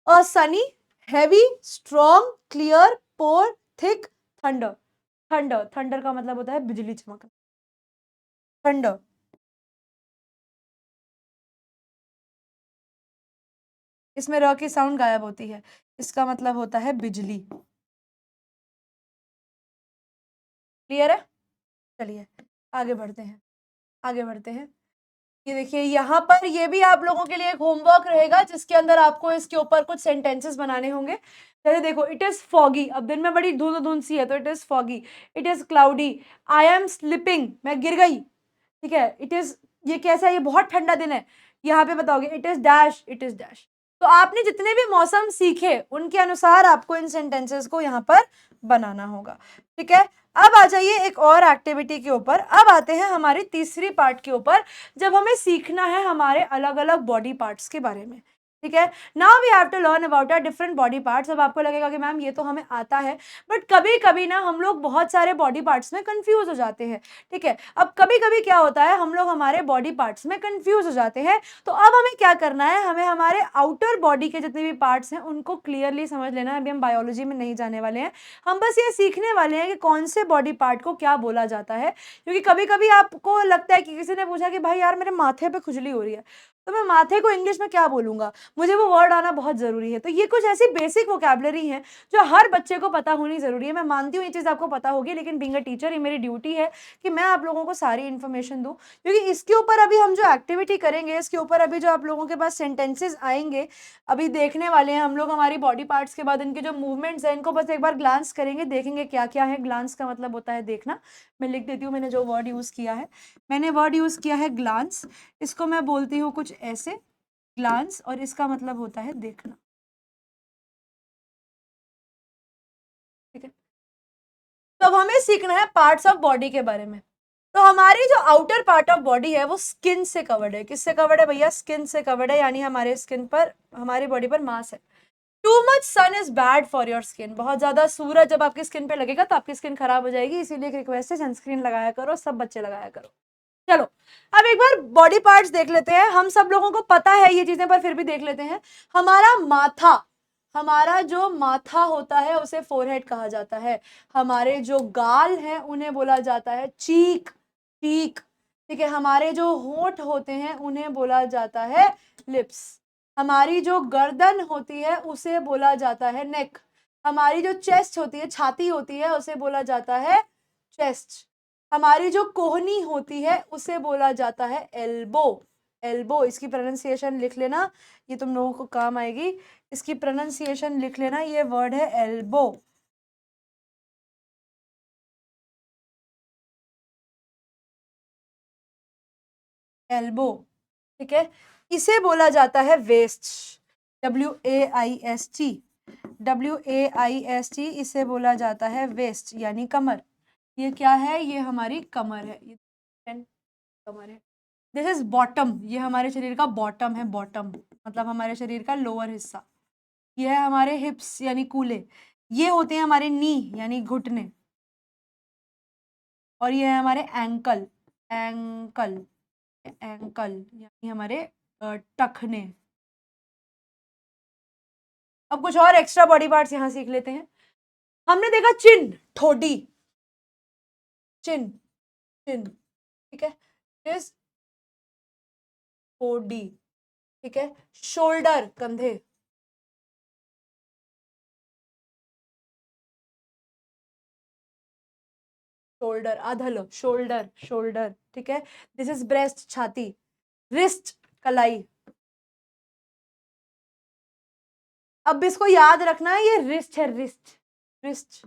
Speaker 1: अ सनी, हैवी, स्ट्रॉन्ग, क्लियर, पोर, थिक, थंडर। थंडर, थंडर का मतलब होता है बिजली चमकना, थंडर। इसमें र की साउंड गायब होती है, इसका मतलब होता है बिजली। क्लियर है? चलिए आगे बढ़ते हैं, आगे बढ़ते हैं। ये देखिए यहाँ पर ये भी आप लोगों के लिए एक होमवर्क रहेगा जिसके अंदर आपको इसके ऊपर कुछ सेंटेंसेस बनाने होंगे। जैसे देखो इट इज फॉगी, अब दिन में बड़ी धुंध धुंध सी है तो it is foggy. It is cloudy, I am slipping, मैं गिर गई, ठीक है। इट इज, ये कैसा है, ये बहुत ठंडा दिन है, यहाँ पे बताओगे it is dash, it is dash. तो आपने जितने भी मौसम सीखे उनके अनुसार आपको इन सेंटेंसेस को यहाँ पर बनाना होगा, ठीक है। अब आ जाइए एक और एक्टिविटी के ऊपर, अब आते हैं हमारी तीसरी पार्ट के ऊपर, जब हमें सीखना है हमारे अलग अलग बॉडी पार्ट्स के बारे में, ठीक है। Now we have to learn about our different body parts. अब आपको लगेगा कि मैम ये तो हमें आता है, बट कभी कभी ना हम लोग बहुत सारे बॉडी पार्ट्स में कंफ्यूज हो जाते हैं, ठीक है। अब कभी कभी क्या होता है, हम लोग हमारे बॉडी पार्ट्स में कंफ्यूज हो जाते हैं, तो अब हमें क्या करना है, हमें हमारे आउटर बॉडी के जितने भी पार्ट्स हैं उनको क्लियरली समझ लेना है। अभी हम बायोलॉजी में नहीं जाने वाले हैं, हम बस ये सीखने वाले हैं कि कौन से बॉडी पार्ट को क्या बोला जाता है। क्योंकि कभी कभी आपको लगता है कि किसी ने पूछा कि भाई यार मेरे माथे पे खुजली हो रही है, तो मैं माथे को इंग्लिश में क्या बोलूंगा, मुझे वो वर्ड आना बहुत जरूरी है। तो ये कुछ ऐसी बेसिक वोकैबुलरी है जो हर बच्चे को पता होनी जरूरी है। मैं मानती हूँ ये चीज आपको पता होगी, लेकिन बीइंग अ टीचर ये मेरी ड्यूटी है कि मैं आप लोगों को सारी इन्फॉर्मेशन दूं, क्योंकि इसके ऊपर अभी हम जो एक्टिविटी करेंगे, इसके ऊपर अभी जो आप लोगों के पास सेंटेंसेस आएंगे, अभी देखने वाले हैं हम लोग हमारी बॉडी पार्ट्स के बाद इनके जो मूवमेंट्स हैं इनको बस एक बार ग्लांस करेंगे, देखेंगे क्या क्या है। ग्लांस का मतलब होता है देखना। मैं लिख देती हूँ मैंने जो वर्ड यूज किया है, मैंने वर्ड यूज किया है ग्लांस, इसको मैं बोलती हूँ कुछ ऐसे, ग्लांस, और इसका मतलब होता है देखना, ठीक है। तो अब हमें सीखना है पार्ट्स ऑफ बॉडी के बारे में। तो हमारी जो आउटर पार्ट ऑफ बॉडी है वो स्किन से कवर्ड है। किससे कवर्ड है भैया? स्किन से कवर्ड है, यानी हमारे स्किन पर, हमारी बॉडी पर मांस है। Too much sun is bad for your skin, बहुत ज्यादा सूरज जब आपकी स्किन पे लगेगा तो आपकी स्किन खराब हो जाएगी, इसीलिए एक रिक्वेस्ट है सनस्क्रीन लगाया करो, सब बच्चे लगाया करो। चलो अब एक बार बॉडी पार्ट्स देख लेते हैं। हम सब लोगों को पता है ये चीजें, पर फिर भी देख लेते हैं। हमारा माथा, हमारा जो माथा होता है उसे फोरहेड कहा जाता है। हमारे जो गाल हैं उन्हें बोला जाता है चीक, चीक, ठीक है। हमारे जो होंठ होते हैं उन्हें बोला जाता है लिप्स। हमारी जो गर्दन होती है उसे बोला जाता है नेक। हमारी जो चेस्ट होती है, छाती होती है, उसे बोला जाता है चेस्ट। हमारी जो कोहनी होती है उसे बोला जाता है एल्बो। एल्बो, इसकी प्रोनाउंसिएशन लिख लेना, ये तुम लोगों को काम आएगी। इसकी प्रोनाउंसिएशन लिख लेना, ये वर्ड है एल्बो। एल्बो, ठीक है। इसे बोला जाता है वेस्ट, WAIST, WAIST, इसे बोला जाता है वेस्ट यानी कमर। ये क्या है? ये हमारी कमर है, ये कमर है। दिस इज बॉटम, ये हमारे शरीर का बॉटम है। बॉटम मतलब हमारे शरीर का लोअर हिस्सा। ये है हमारे हिप्स यानी कूल्हे। ये होते हैं हमारे नी यानी घुटने। और ये है हमारे एंकल, एंकल, एंकल यानी हमारे टखने। अब कुछ और एक्स्ट्रा बॉडी पार्ट्स यहां सीख लेते हैं। हमने देखा चिन, ठोडी, चिन, चिन, ठीक है, इज ठोडी, ठीक है। शोल्डर, कंधे, शोल्डर, आधल, शोल्डर, शोल्डर, ठीक है। दिस इज ब्रेस्ट, छाती। रिस्ट, कलाई। अब इसको याद रखना है, ये रिस्ट है, रिस्ट, रिस्ट।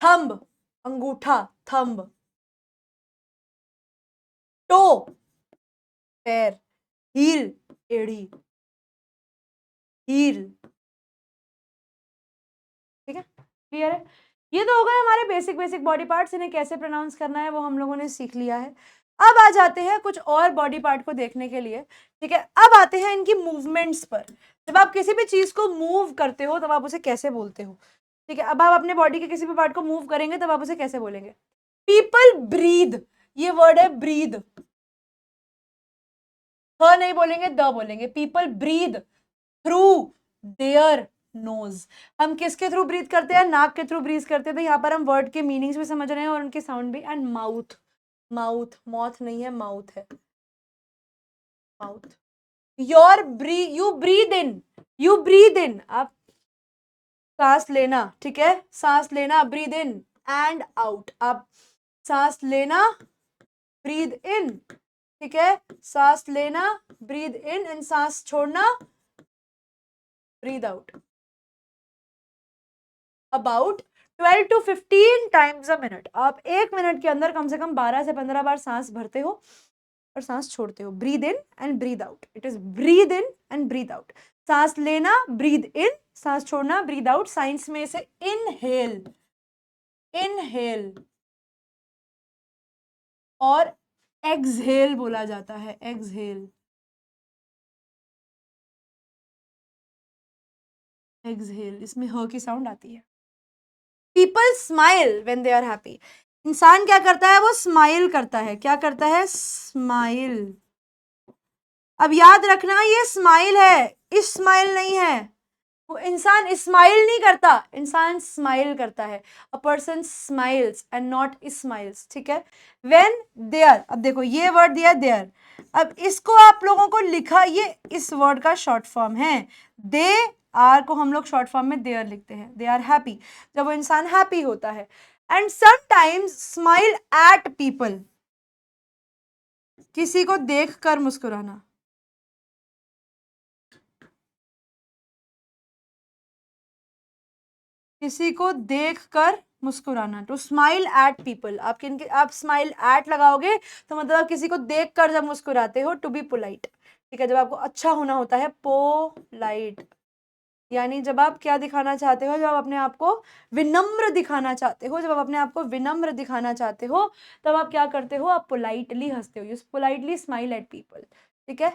Speaker 1: थंब, अंगूठा, थंब। टो, पैर। हील, एड़ी, हील, ठीक है, क्लियर है। ये तो हो गए हमारे बेसिक बेसिक बॉडी पार्ट्स। इन्हें कैसे प्रोनाउंस करना है वो हम लोगों ने सीख लिया है। अब आ जाते हैं कुछ और बॉडी पार्ट को देखने के लिए, ठीक है। अब आते हैं इनकी मूवमेंट्स पर। जब आप किसी भी चीज को मूव करते हो तब आप उसे कैसे बोलते हो, ठीक है। अब आप अपने बॉडी के किसी भी पार्ट को मूव करेंगे तब आप उसे कैसे बोलेंगे? पीपल ब्रीद, ये वर्ड है ब्रीद। ह नहीं बोलेंगे, द बोलेंगे। People breathe through their nose. हम किसके थ्रू ब्रीथ करते हैं? नाक के थ्रू ब्रीथ करते हैं। तो यहाँ पर हम वर्ड के मीनिंग्स भी समझ रहे हैं और उनके साउंड भी। एंड माउथ, माउथ, मौथ नहीं है, माउथ है, mouth. You breathe in, you breathe in, आप सांस लेना, ठीक है, सांस लेना, ब्रीद इन। एंड आउट, आप सांस लेना, ब्रीद इन, ठीक है, सांस लेना, ब्रीद इन, एंड सांस छोड़ना, breathe out. About 12 to 15 times a minute. आप 1 मिनट के अंदर कम से कम 12 से 15 बार सांस भरते हो और सांस छोड़ते हो। Breathe in and breathe out, it is breathe in and breathe out. सांस लेना, ब्रीद इन, सांस छोड़ना, ब्रीद आउट। साइंस में इसे इनहेल, इनहेल और एक्सहेल बोला जाता है, एक्सहेल, एक्सहेल। इसमें ह की साउंड आती है। People smile when they are happy. इंसान क्या करता है? वो स्माइल करता है। क्या करता है? स्माइल। अब याद रखना, ये स्माइल है, स्माइल नहीं है। वो इंसान स्माइल नहीं करता, इंसान स्माइल करता है। A person smiles and not smiles, ठीक है। व्हेन देयर, अब देखो ये वर्ड दिया देयर। अब इसको आप लोगों को लिखा, ये इस वर्ड का शॉर्ट फॉर्म है। दे आर को हम लोग शॉर्ट फॉर्म में देयर लिखते हैं। दे आर हैप्पी, जब वो इंसान हैप्पी होता है। And sometimes smile at people, किसी को देखकर मुस्कुराना। किसी को देखकर मुस्कुराना, टू स्माइल एट पीपल। आप किन, आप स्माइल एट लगाओगे तो मतलब आप किसी को देखकर जब मुस्कुराते हो। टू बी पोलाइट, ठीक है, जब आपको अच्छा होना होता है। पोलाइट यानी जब आप क्या दिखाना चाहते हो? जब आप अपने आप को विनम्र दिखाना चाहते हो, जब आप अपने आप को विनम्र दिखाना चाहते हो तब आप क्या करते हो? आप पोलाइटली हंसते हो। You politely smile at people, ठीक है।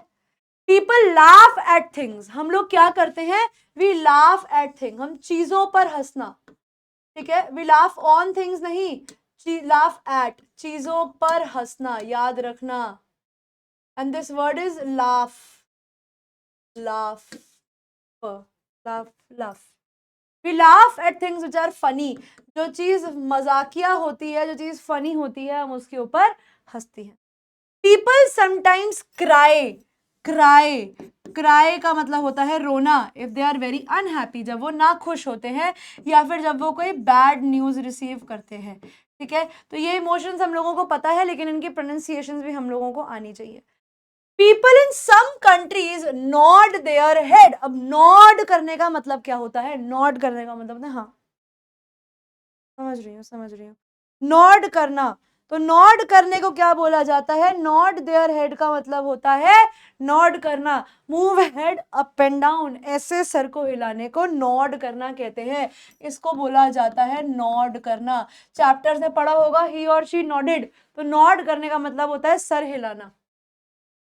Speaker 1: पीपल लाफ एट थिंग्स, हम लोग क्या करते हैं? वी लाफ एट थिंग, हम चीजों पर हंसना, ठीक है। वी लाफ ऑन थिंग्स नहीं, laugh at, चीजों पर हंसना, याद रखना. And this word is laugh. Laugh. Laugh. Laugh. We laugh at things which are funny. जो चीज मजाकिया होती है, जो चीज फनी होती है, हम उसके ऊपर हंसती हैं. People sometimes cry. Cry. Cry का मतलब होता है रोना. If they are very unhappy, जब वो ना खुश होते हैं या फिर जब वो कोई बैड न्यूज रिसीव करते हैं. ठीक है, तो ये इमोशंस हम लोगों को पता है, लेकिन इनकी प्रोनाउंसिएशंस भी हम लोगों को आनी चाहिए. People in some countries nod their head. अब nod करने का मतलब क्या होता है? nod करने का मतलब है हाँ, समझ रही हूँ. nod करना, तो नॉड करने को क्या बोला जाता है? नॉड देयर हेड का मतलब होता है नॉड करना. Move head up and down, ऐसे सर को हिलाने को नॉड करना कहते हैं. इसको बोला जाता है नॉड करना. चैप्टर में पढ़ा होगा ही और शी नॉडेड, तो नॉड करने का मतलब होता है सर हिलाना.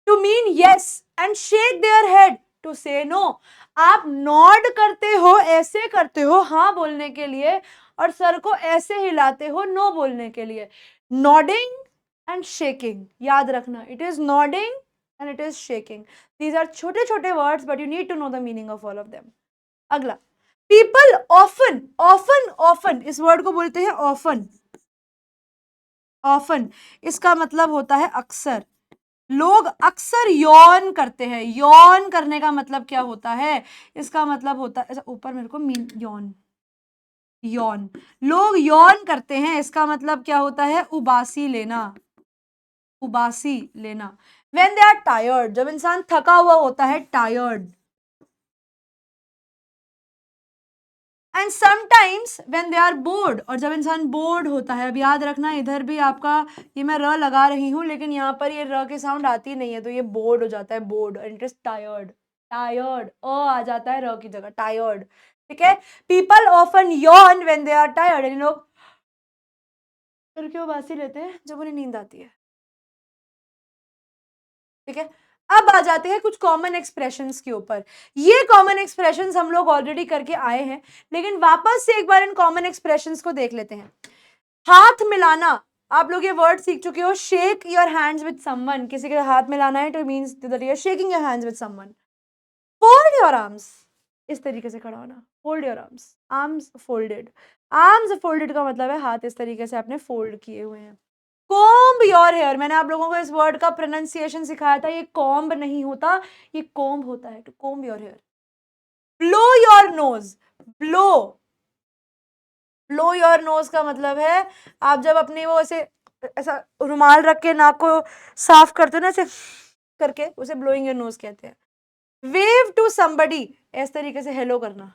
Speaker 1: To mean yes and shake their head to say no. आप नॉड करते हो, ऐसे करते हो हाँ बोलने के लिए, और सर को ऐसे हिलाते हो नो बोलने के लिए. नॉडिंग एंड शेकिंग, याद रखना. It is nodding and it is shaking. These are छोटे छोटे words, but you need to know the meaning of all of them. अगला, पीपल ऑफन. ऑफन, ऑफन, इस वर्ड को बोलते हैं ऑफन. ऑफन, इसका मतलब होता है अक्सर. लोग अक्सर यौन करते हैं. यौन करने का मतलब क्या होता है? इसका मतलब होता है, ऊपर मेरे को मीन यौन, यौन, लोग यौन करते हैं, इसका मतलब क्या होता है? उबासी लेना. उबासी लेना. When they are tired, जब इंसान थका हुआ होता है, tired. And sometimes when they are bored, और जब इंसान बोर्ड होता है. अब याद रखना, इधर भी आपका ये मैं र लगा रही हूँ, लेकिन यहाँ पर ये र की साउंड आती नहीं है, तो ये बोर्ड हो जाता है, bored. And it is tired. Tired, आ जाता है र की जगह, टायर्ड. ठीक है. People often yawn when they are tired. यानी लोग फिर क्यों बासी लेते हैं? जब उन्हें नींद आती है. ठीक है. अब आ जाते हैं कुछ कॉमन एक्सप्रेशंस के ऊपर. ये कॉमन एक्सप्रेशंस हम लोग ऑलरेडी करके आए हैं, लेकिन वापस से एक बार इन कॉमन एक्सप्रेशंस को देख लेते हैं. हाथ मिलाना, आप लोग ये वर्ड सीख चुके हो. Shake your hands with someone, किसी के हाथ मिलाना है तो means that you are shaking your hands with someone. Fold your arms, इस तरीके से खड़ा होना. Fold your arms, arms folded. Arms folded का मतलब है हाथ इस तरीके से आपने फोल्ड किए हुए हैं. कॉम्ब योर हेयर, मैंने आप लोगों को इस वर्ड का प्रोनाउंसिएशन सिखाया था. ये कॉम्ब नहीं होता, ये कॉम्ब होता है. To comb your hair. Blow your nose. Blow, blow your nose का मतलब है आप जब अपने वो ऐसे ऐसा रुमाल रख के नाक को साफ करते हो ना, ऐसे करके, उसे ब्लोइंग योर नोज कहते हैं. वेव टू समबडी, इस तरीके से हेलो करना,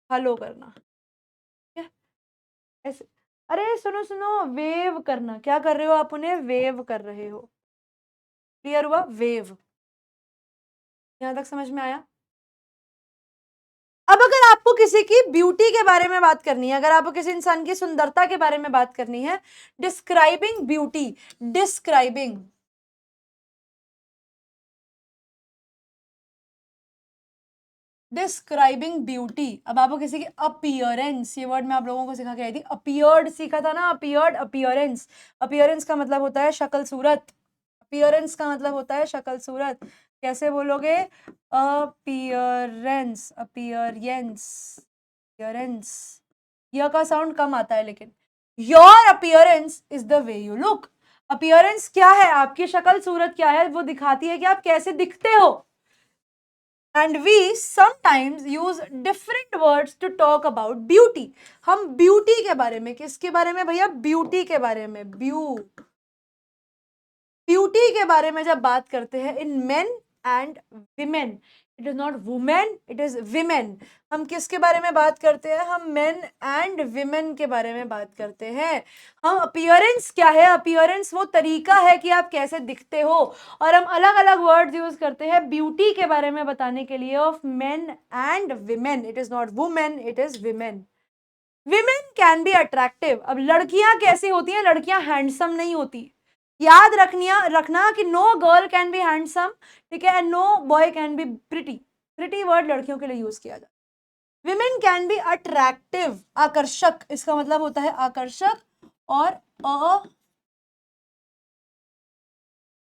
Speaker 1: हेलो करना. ऐसे, अरे सुनो सुनो, वेव करना. क्या कर रहे हो आप? उन्हें वेव कर रहे हो. क्लियर हुआ? वेव. यहां तक समझ में आया? अब अगर आपको किसी की ब्यूटी के बारे में बात करनी है, अगर आपको किसी इंसान की सुंदरता के बारे में बात करनी है, describing beauty. Describing, describing beauty. अब आपको किसी की अपीयरेंस, ये वर्ड मैं आप लोगों को सिखा के आई थी. अपीयर्ड सीखा था ना, अपीयर्ड. अपीयरेंस, अपीयरेंस का मतलब होता है शक्ल सूरत. अपीयरेंस का मतलब होता है शक्ल सूरत. कैसे बोलोगे? Appearance, appearance, appearance. यह का साउंड कम आता है, लेकिन your appearance is the way you look. Appearance क्या है? आपकी शक्ल सूरत क्या है? वो दिखाती है कि आप कैसे दिखते हो. And we sometimes use different words to talk about beauty. हम ब्यूटी के बारे में, किसके बारे में भैया? ब्यूटी के बारे में. ब्यूटी के बारे में जब बात करते हैं इन men and women, it is not woman, it is women. हम किसके बारे में बात करते हैं? हम मेन एंड विमेन के बारे में बात करते हैं. हम अपीयरेंस क्या है? अपीयरेंस वो तरीका है कि आप कैसे दिखते हो. और हम अलग अलग वर्ड्स यूज करते हैं ब्यूटी के बारे में बताने के लिए of main and women. It is not woman, it is women. Women can be attractive. अब लड़कियां कैसी होती हैं? लड़कियां हैंडसम नहीं होती. याद रखना कि no girl can be handsome, ठीक है, and no boy can be pretty. Pretty word लड़कियों के लिए यूज किया जाता है. विमेन कैन बी अट्रैक्टिव, आकर्षक, इसका मतलब होता है आकर्षक, और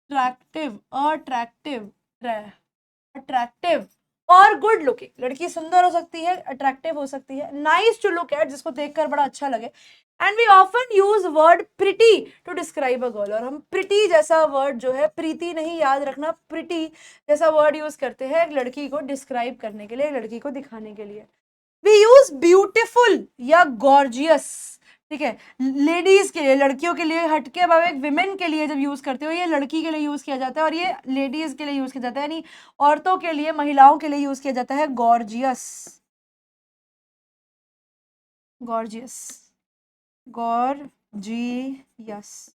Speaker 1: अट्रैक्टिव, अट्रैक्टिव, अट्रैक्टिव और गुड लुकिंग। लड़की सुंदर हो सकती है, अट्रैक्टिव हो सकती है, नाइस टू लुक एट, जिसको देखकर बड़ा अच्छा लगे। And we often use word pretty to describe a girl, और हम प्रिटी जैसा वर्ड जो है, प्रीति नहीं, याद रखना, प्रिटी जैसा वर्ड यूज करते हैं एक लड़की को डिस्क्राइब करने के लिए, एक लड़की को दिखाने के लिए। वी यूज ब्यूटिफुल या गॉर्जियस, ठीक है, लेडीज के लिए, लड़कियों के लिए हटके, अब एक विमेन के लिए जब यूज करते हो, ये लड़की के लिए यूज किया जाता है, और ये लेडीज के लिए यूज किया जाता है, यानी औरतों के लिए, महिलाओं के लिए यूज किया जाता है gorgeous, gorgeous, gorgeous,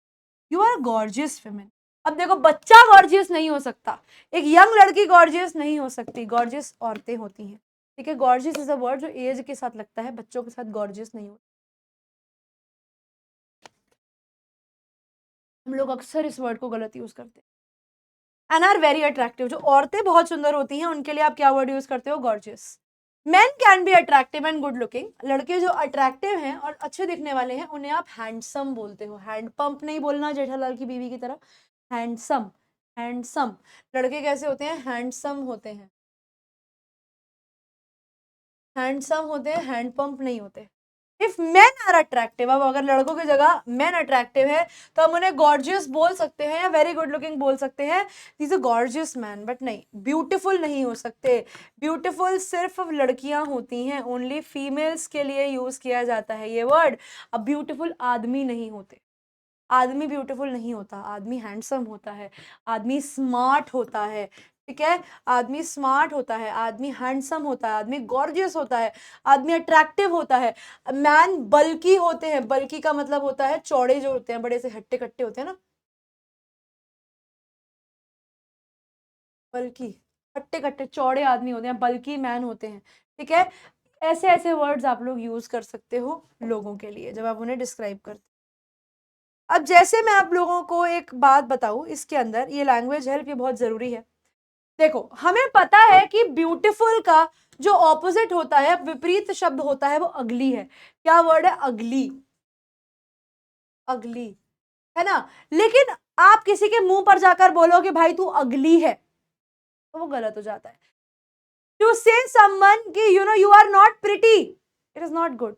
Speaker 1: you are gorgeous women. अब देखो, बच्चा गॉर्जियस नहीं हो सकता, एक यंग लड़की गॉर्जियस नहीं हो सकती, गॉर्जियस औरतें होती हैं, ठीक है। गॉर्जियस इज अ वर्ड जो एज के साथ लगता है, बच्चों के साथ गॉर्जियस नहीं होता। हम लोग अक्सर इस वर्ड को गलत यूज करते हैं। एंड आर वेरी अट्रैक्टिव, जो औरतें बहुत सुंदर होती हैं उनके लिए आप क्या वर्ड यूज करते हो, gorgeous. Man can be attractive and good looking, लड़के जो अट्रैक्टिव हैं और अच्छे दिखने वाले हैं उन्हें आप हैंडसम बोलते हो, हैंड पंप नहीं बोलना जेठालाल की बीवी की तरह, हैंडसम, हैंडसम। लड़के कैसे होते हैं, हैंडसम होते हैं, हैंडसम होते हैं, हैंड पंप नहीं होते। इफ मैन आर अट्रैक्टिव, अब अगर लड़कों की जगह मैन अट्रैक्टिव है तो हम उन्हें गॉर्जियस बोल सकते हैं या वेरी गुड लुकिंग बोल सकते हैं, this a gorgeous man, but नहीं, ब्यूटीफुल नहीं हो सकते। ब्यूटीफुल सिर्फ लड़कियां होती हैं, ओनली फीमेल्स के लिए यूज किया जाता है ये वर्ड। अब ब्यूटीफुल आदमी नहीं होते, आदमी ब्यूटीफुल नहीं होता, आदमी हैंडसम होता है, आदमी स्मार्ट होता है, ठीक है, आदमी स्मार्ट होता है, आदमी हैंडसम होता है, आदमी गॉर्जियस होता है, आदमी अट्रैक्टिव होता है। मैन बल्की होते हैं, बल्की का मतलब होता है चौड़े जो होते हैं, बड़े से हट्टे कट्टे होते हैं ना, बल्की, हट्टे कट्टे चौड़े आदमी होते हैं, बल्की मैन होते हैं, ठीक है। ऐसे ऐसे वर्ड्स आप लोग यूज कर सकते हो लोगों के लिए जब आप उन्हें डिस्क्राइब करते हो। अब जैसे मैं आप लोगों को एक बात बताऊं, इसके अंदर ये लैंग्वेज हेल्प, ये बहुत जरूरी है। देखो, हमें पता है कि ब्यूटीफुल का जो ऑपोजिट होता है, विपरीत शब्द होता है, वो अगली है। क्या वर्ड है, अगली, अगली, है ना। लेकिन आप किसी के मुंह पर जाकर बोलो कि भाई तू अगली है, तो वो गलत हो जाता है। टू से समवन कि you know you are not pretty, it is not good,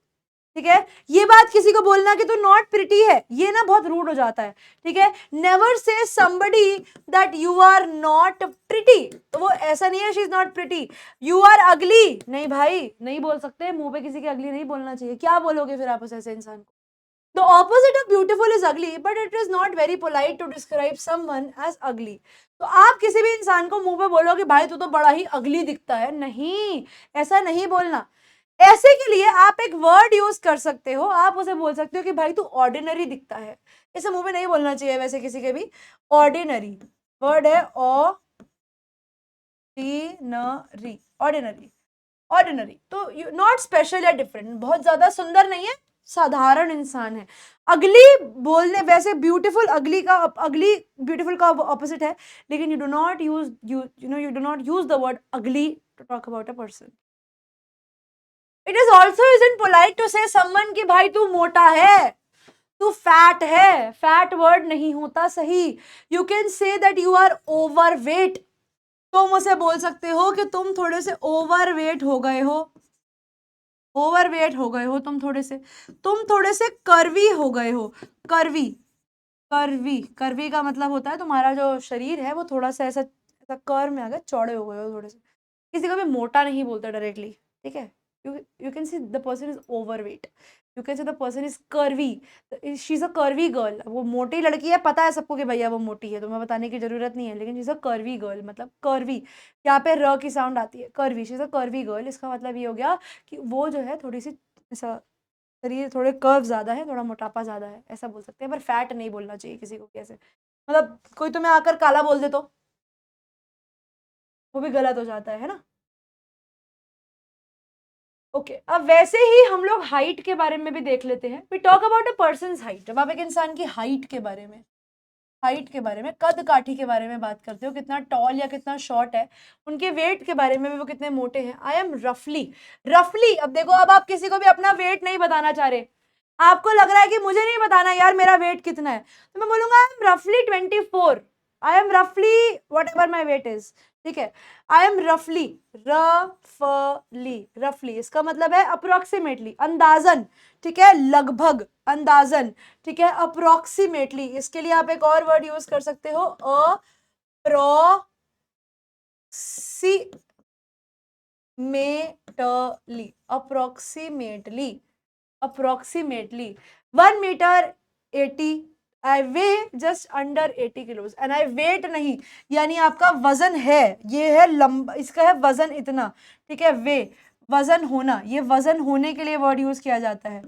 Speaker 1: ठीक है। ये बात किसी को बोलना कि तू नॉट प्रिटी है, ये ना बहुत रूड हो जाता है, ठीक है। Never say somebody that you are not pretty, तो वो ऐसा नहीं है she is not pretty, you are ugly, नहीं भाई, नहीं बोल सकते, मुंह पे किसी के अगली नहीं बोलना चाहिए। क्या बोलोगे फिर आप उस ऐसे इंसान को। The opposite of beautiful is ugly, but it is not very polite to describe someone as ugly. तो आप किसी भी इंसान को मुंह पे बोलो कि भाई तू तो बड़ा ही अगली दिखता है, नहीं, ऐसा नहीं बोलना। ऐसे के लिए आप एक वर्ड यूज कर सकते हो, आप उसे बोल सकते हो कि भाई तू ऑर्डिनरी दिखता है। इसे मुंह पे नहीं बोलना चाहिए वैसे किसी के भी। ऑर्डिनरी वर्ड है, ऑर्डिनरी, ऑर्डिनरी, ऑर्डिनरी, तो नॉट स्पेशल या डिफरेंट, बहुत ज्यादा सुंदर नहीं है, साधारण इंसान है। अगली बोलने, वैसे ब्यूटीफुल अगली का, अगली ब्यूटीफुल का ऑपोजिट है, लेकिन you do not use, you do not use the word ugly to talk about a person. It is also isn't polite to say someone कि भाई तू मोटा है, तू फैट है, फैट वर्ड नहीं होता सही। You can say that you are overweight, तुम उसे बोल सकते हो कि तुम थोड़े से ओवर वेट हो गए हो, ओवरवेट हो गए हो तुम थोड़े से कर्वी हो गए हो, कर्वी, कर्वी, कर्वी का मतलब होता है तुम्हारा जो शरीर है वो थोड़ा सा ऐसा ऐसा कर्व में आ गया, चौड़े हो गए हो थोड़े से। किसी को भी मोटा नहीं बोलता डायरेक्टली, ठीक है। You can see the person is overweight, you can see the person is curvy, she is a curvy girl. वो मोटी लड़की है, पता है सबको कि भैया वो मोटी है, तुम्हें बताने की जरूरत नहीं है, लेकिन she is a curvy girl, मतलब कर्वी, यहाँ पे र की साउंड आती है, curvy, she is a curvy girl. इसका मतलब ये हो गया कि वो जो है थोड़ी सी ऐसा, शरीर थोड़े कर्व ज्यादा है, थोड़ा मोटापा ज्यादा है, ऐसा बोल सकते हैं। पर फैट नहीं बोलना चाहिए किसी को कैसे, मतलब कोई तुम्हें आकर काला बोल दे तो वो भी गलत हो जाता है ना। ओके, अब वैसे ही हम लोग हाइट के बारे में भी देख लेते हैं। We talk about a person's height, जब आप एक इंसान की हाइट के बारे में, हाइट के बारे में, कद काठी के बारे में बात करते हो, कितना टॉल या कितना शॉर्ट है, उनके वेट के बारे में भी, वो कितने मोटे हैं। आई एम रफली, रफली, अब देखो, अब आप किसी को भी अपना वेट नहीं बताना चाह रहे, आपको लग रहा है कि मुझे नहीं बताना यार मेरा वेट कितना है, तो मैं बोलूंगा आई एम रफली 24, आई एम रफली what ever my weight is, ठीक है। आई एम रफली, रफली, रफली इसका मतलब है अप्रोक्सीमेटली, अंदाजन, ठीक है, लगभग, अंदाजन, ठीक है, अप्रोक्सीमेटली। इसके लिए आप एक और वर्ड यूज कर सकते हो, approximately, approximately, approximately 1 metre 80, I weigh just under 80 kilos, and I weight नहीं, यानी आपका वजन है, ये है लंबा, इसका है वजन इतना, ठीक है, वे वजन होना, ये वजन होने के लिए वर्ड यूज किया जाता है,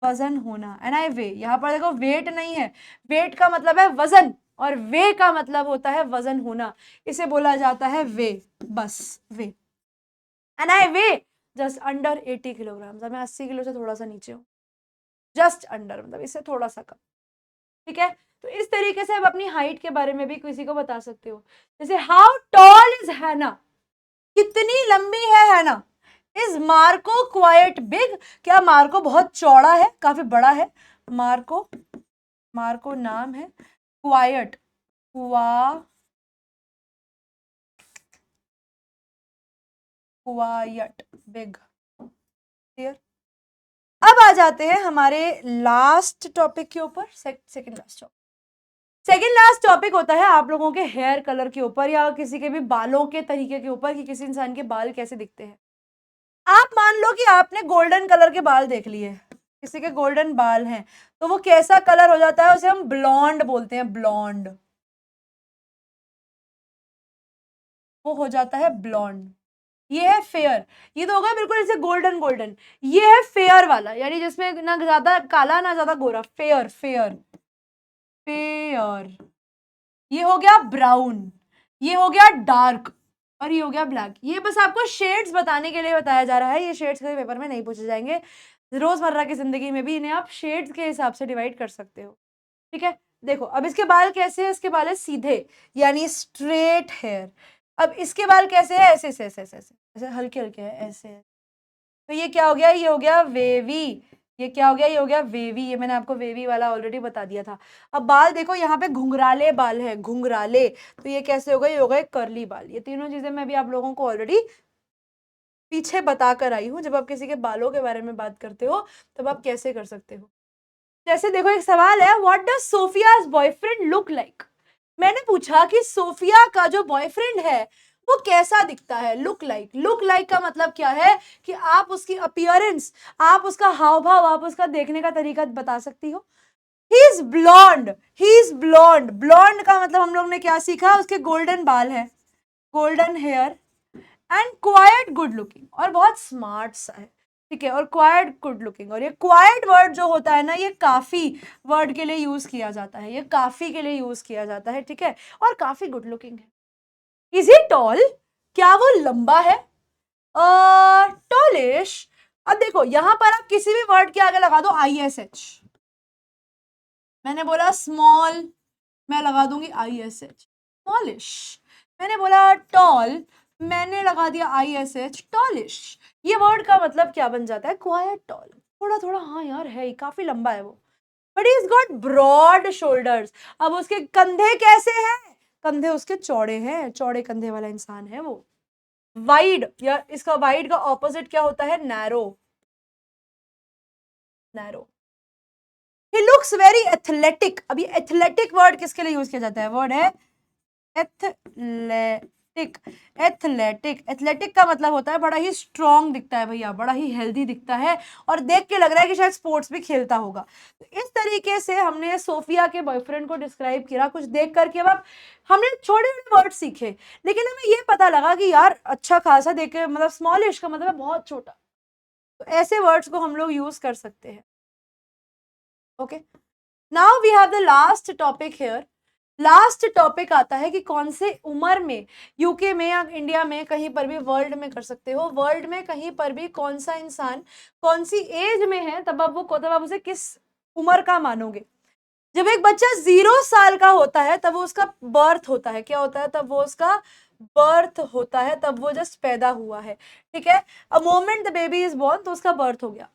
Speaker 1: वजन होना, एंड आई वे, यहां पर देखो वेट नहीं है, वेट का मतलब है वजन, और वे का मतलब होता है वजन होना, इसे बोला जाता है वे, बस weigh, and I weigh just under 80 kilogram, मैं 80 किलो से थोड़ा सा नीचे हूँ, जस्ट अंडर मतलब इससे थोड़ा सा कम, ठीक है। तो इस तरीके से आप अपनी हाइट के बारे में भी किसी को बता सकते हो, जैसे हाउ टॉल इज हैना, कितनी लंबी है हैना, इज मार्को क्वाइट बिग, क्या मार्को बहुत चौड़ा है, काफी बड़ा है, मार्को, मार्को नाम है, क्वाइट, क्वाइट बिग, क्लियर। अब आ जाते हैं हमारे लास्ट टॉपिक के ऊपर, second last topic, second last topic होता है आप लोगों के हेयर कलर के ऊपर, या किसी के भी बालों के तरीके के ऊपर, कि किसी इंसान के बाल कैसे दिखते हैं। आप मान लो कि आपने गोल्डन कलर के बाल देख लिए, किसी के गोल्डन बाल हैं, तो वो कैसा कलर हो जाता है, उसे हम ब्लॉन्ड बोलते हैं, ब्लॉन्ड, वो हो जाता है ब्लॉन्ड। ये है फेयर, ये तो होगा बिल्कुल जैसे गोल्डन गोल्डन, ये है फेयर वाला, यानी जिसमें ना ज्यादा काला ना ज्यादा गोरा, फेयर, फेयर, फेयर। ये हो गया ब्राउन, ये हो गया डार्क, और ये हो गया ब्लैक। ये बस आपको शेड्स बताने के लिए बताया जा रहा है, ये शेड्स कभी पेपर में नहीं पूछे जाएंगे, रोजमर्रा की जिंदगी में भी इन्हें आप शेड्स के हिसाब से डिवाइड कर सकते हो, ठीक है। देखो अब इसके बाल कैसे है, इसके बाल है सीधे, यानी स्ट्रेट हेयर। अब इसके बाल कैसे है, ऐसे ऐसे ऐसे ऐसे ऐसे हल्के हल्के है, ऐसे है, तो ये क्या हो गया, ये हो गया वेवी, ये क्या हो गया, ये हो गया वेवी, ये मैंने आपको वेवी वाला ऑलरेडी बता दिया था। अब बाल देखो, यहाँ पे घुंघराले बाल है, घुंघराले, तो ये कैसे हो गए, ये हो गए कर्ली बाल। ये तीनों चीजें मैं भी आप लोगों को ऑलरेडी पीछे बता कर आई हूँ, जब आप किसी के बालों के बारे में बात करते हो तब आप कैसे कर सकते हो। जैसे देखो एक सवाल है, what does Sophia's boyfriend look like, मैंने पूछा कि सोफिया का जो बॉयफ्रेंड है वो कैसा दिखता है, लुक लाइक, लुक लाइक का मतलब क्या है कि आप उसकी अपीयरेंस, आप उसका हाव भाव, आप उसका देखने का तरीका बता सकती हो। He is blond, he is blond, blond का मतलब हम लोग ने क्या सीखा, उसके गोल्डन बाल है, golden hair, and quite good looking, और बहुत स्मार्ट सा है, ठीक है, और क्वाइट गुड लुकिंग। और ये क्वाइट वर्ड जो होता है ना, ये काफी वर्ड के लिए यूज किया जाता है, ये काफी के लिए यूज किया जाता है, ठीक है, और काफी गुड लुकिंग है। इज ही टॉल, क्या वो लंबा है, टॉलिश। अब देखो यहां पर आप किसी भी वर्ड के आगे लगा दो ISH, मैंने बोला स्मॉल, मैं लगा दूंगी ISH, स्मॉलिश। मैंने बोला टॉल, मैंने लगा दिया ISH, टॉलिश। ये वर्ड का मतलब क्या बन जाता है, क्वाइट टॉल, थोड़ा थोड़ा, हाँ यार है ही, काफी लंबा है वो, but is got broad shoulders. अब उसके कंधे कैसे हैं, कंधे उसके चौड़े हैं, चौड़े कंधे वाला इंसान है वो। वाइड, या इसका वाइड का ऑपोजिट क्या होता है, narrow, narrow. He looks very athletic, अभी एथलेटिक वर्ड किसके लिए यूज किया जाता है, वर्ड है एथलेटिक, एथलेटिक, एथलेटिक का मतलब होता है बड़ा ही स्ट्रांग दिखता है भैया, बड़ा ही हेल्दी दिखता है, और देख के लग रहा है कि शायद स्पोर्ट्स भी खेलता होगा। तो इस तरीके से हमने सोफिया के बॉयफ्रेंड को डिस्क्राइब किया कुछ देख करके। अब हमने छोटे छोटे वर्ड सीखे, लेकिन हमें ये पता लगा कि यार अच्छा खासा देख के, मतलब स्मॉलिश का मतलब है बहुत छोटा, तो ऐसे वर्ड्स को हम लोग यूज कर सकते हैं। Okay, now we have the last topic here. Last topic आता है कि कौन से उम्र में, यूके में या इंडिया में, कहीं पर भी, वर्ल्ड में कर सकते हो, वर्ल्ड में कहीं पर भी कौन सा इंसान कौन सी एज में है, तब आप उसे किस उम्र का मानोगे। जब एक बच्चा 0 साल का होता है तब वो उसका बर्थ होता है। क्या होता है? तब वो उसका बर्थ होता है, तब वो जस्ट पैदा हुआ है, ठीक है। A moment the baby is born, तो उसका बर्थ हो गया।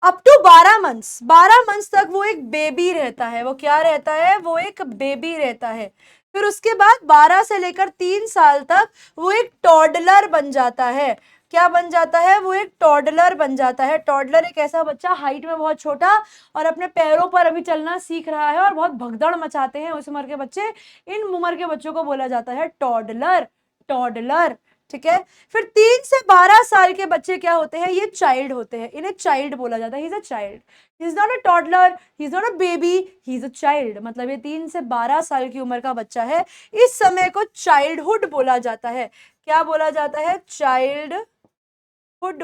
Speaker 1: अप टू 12 मंथ्स तक वो एक बेबी रहता है। वो क्या रहता है? वो एक बेबी रहता है। फिर उसके बाद 12 से लेकर 3 साल तक वो एक टॉडलर बन जाता है। क्या बन जाता है? वो एक टॉडलर बन जाता है। टॉडलर एक ऐसा बच्चा हाइट में बहुत छोटा और अपने पैरों पर अभी चलना सीख रहा है और बहुत भगदड़ मचाते हैं उस उम्र के बच्चे। इन उम्र के बच्चों को बोला जाता है टॉडलर। टॉडलर, ठीक है। फिर 3 से 12 साल के बच्चे क्या होते हैं? ये चाइल्ड होते हैं। इन्हें चाइल्ड बोला जाता है। He is a child, he is not a toddler, he is not a baby, he is a child. मतलब ये 3 से 12 साल की उम्र का बच्चा है। इस समय को चाइल्डहुड बोला जाता है। क्या बोला जाता है? चाइल्डहुड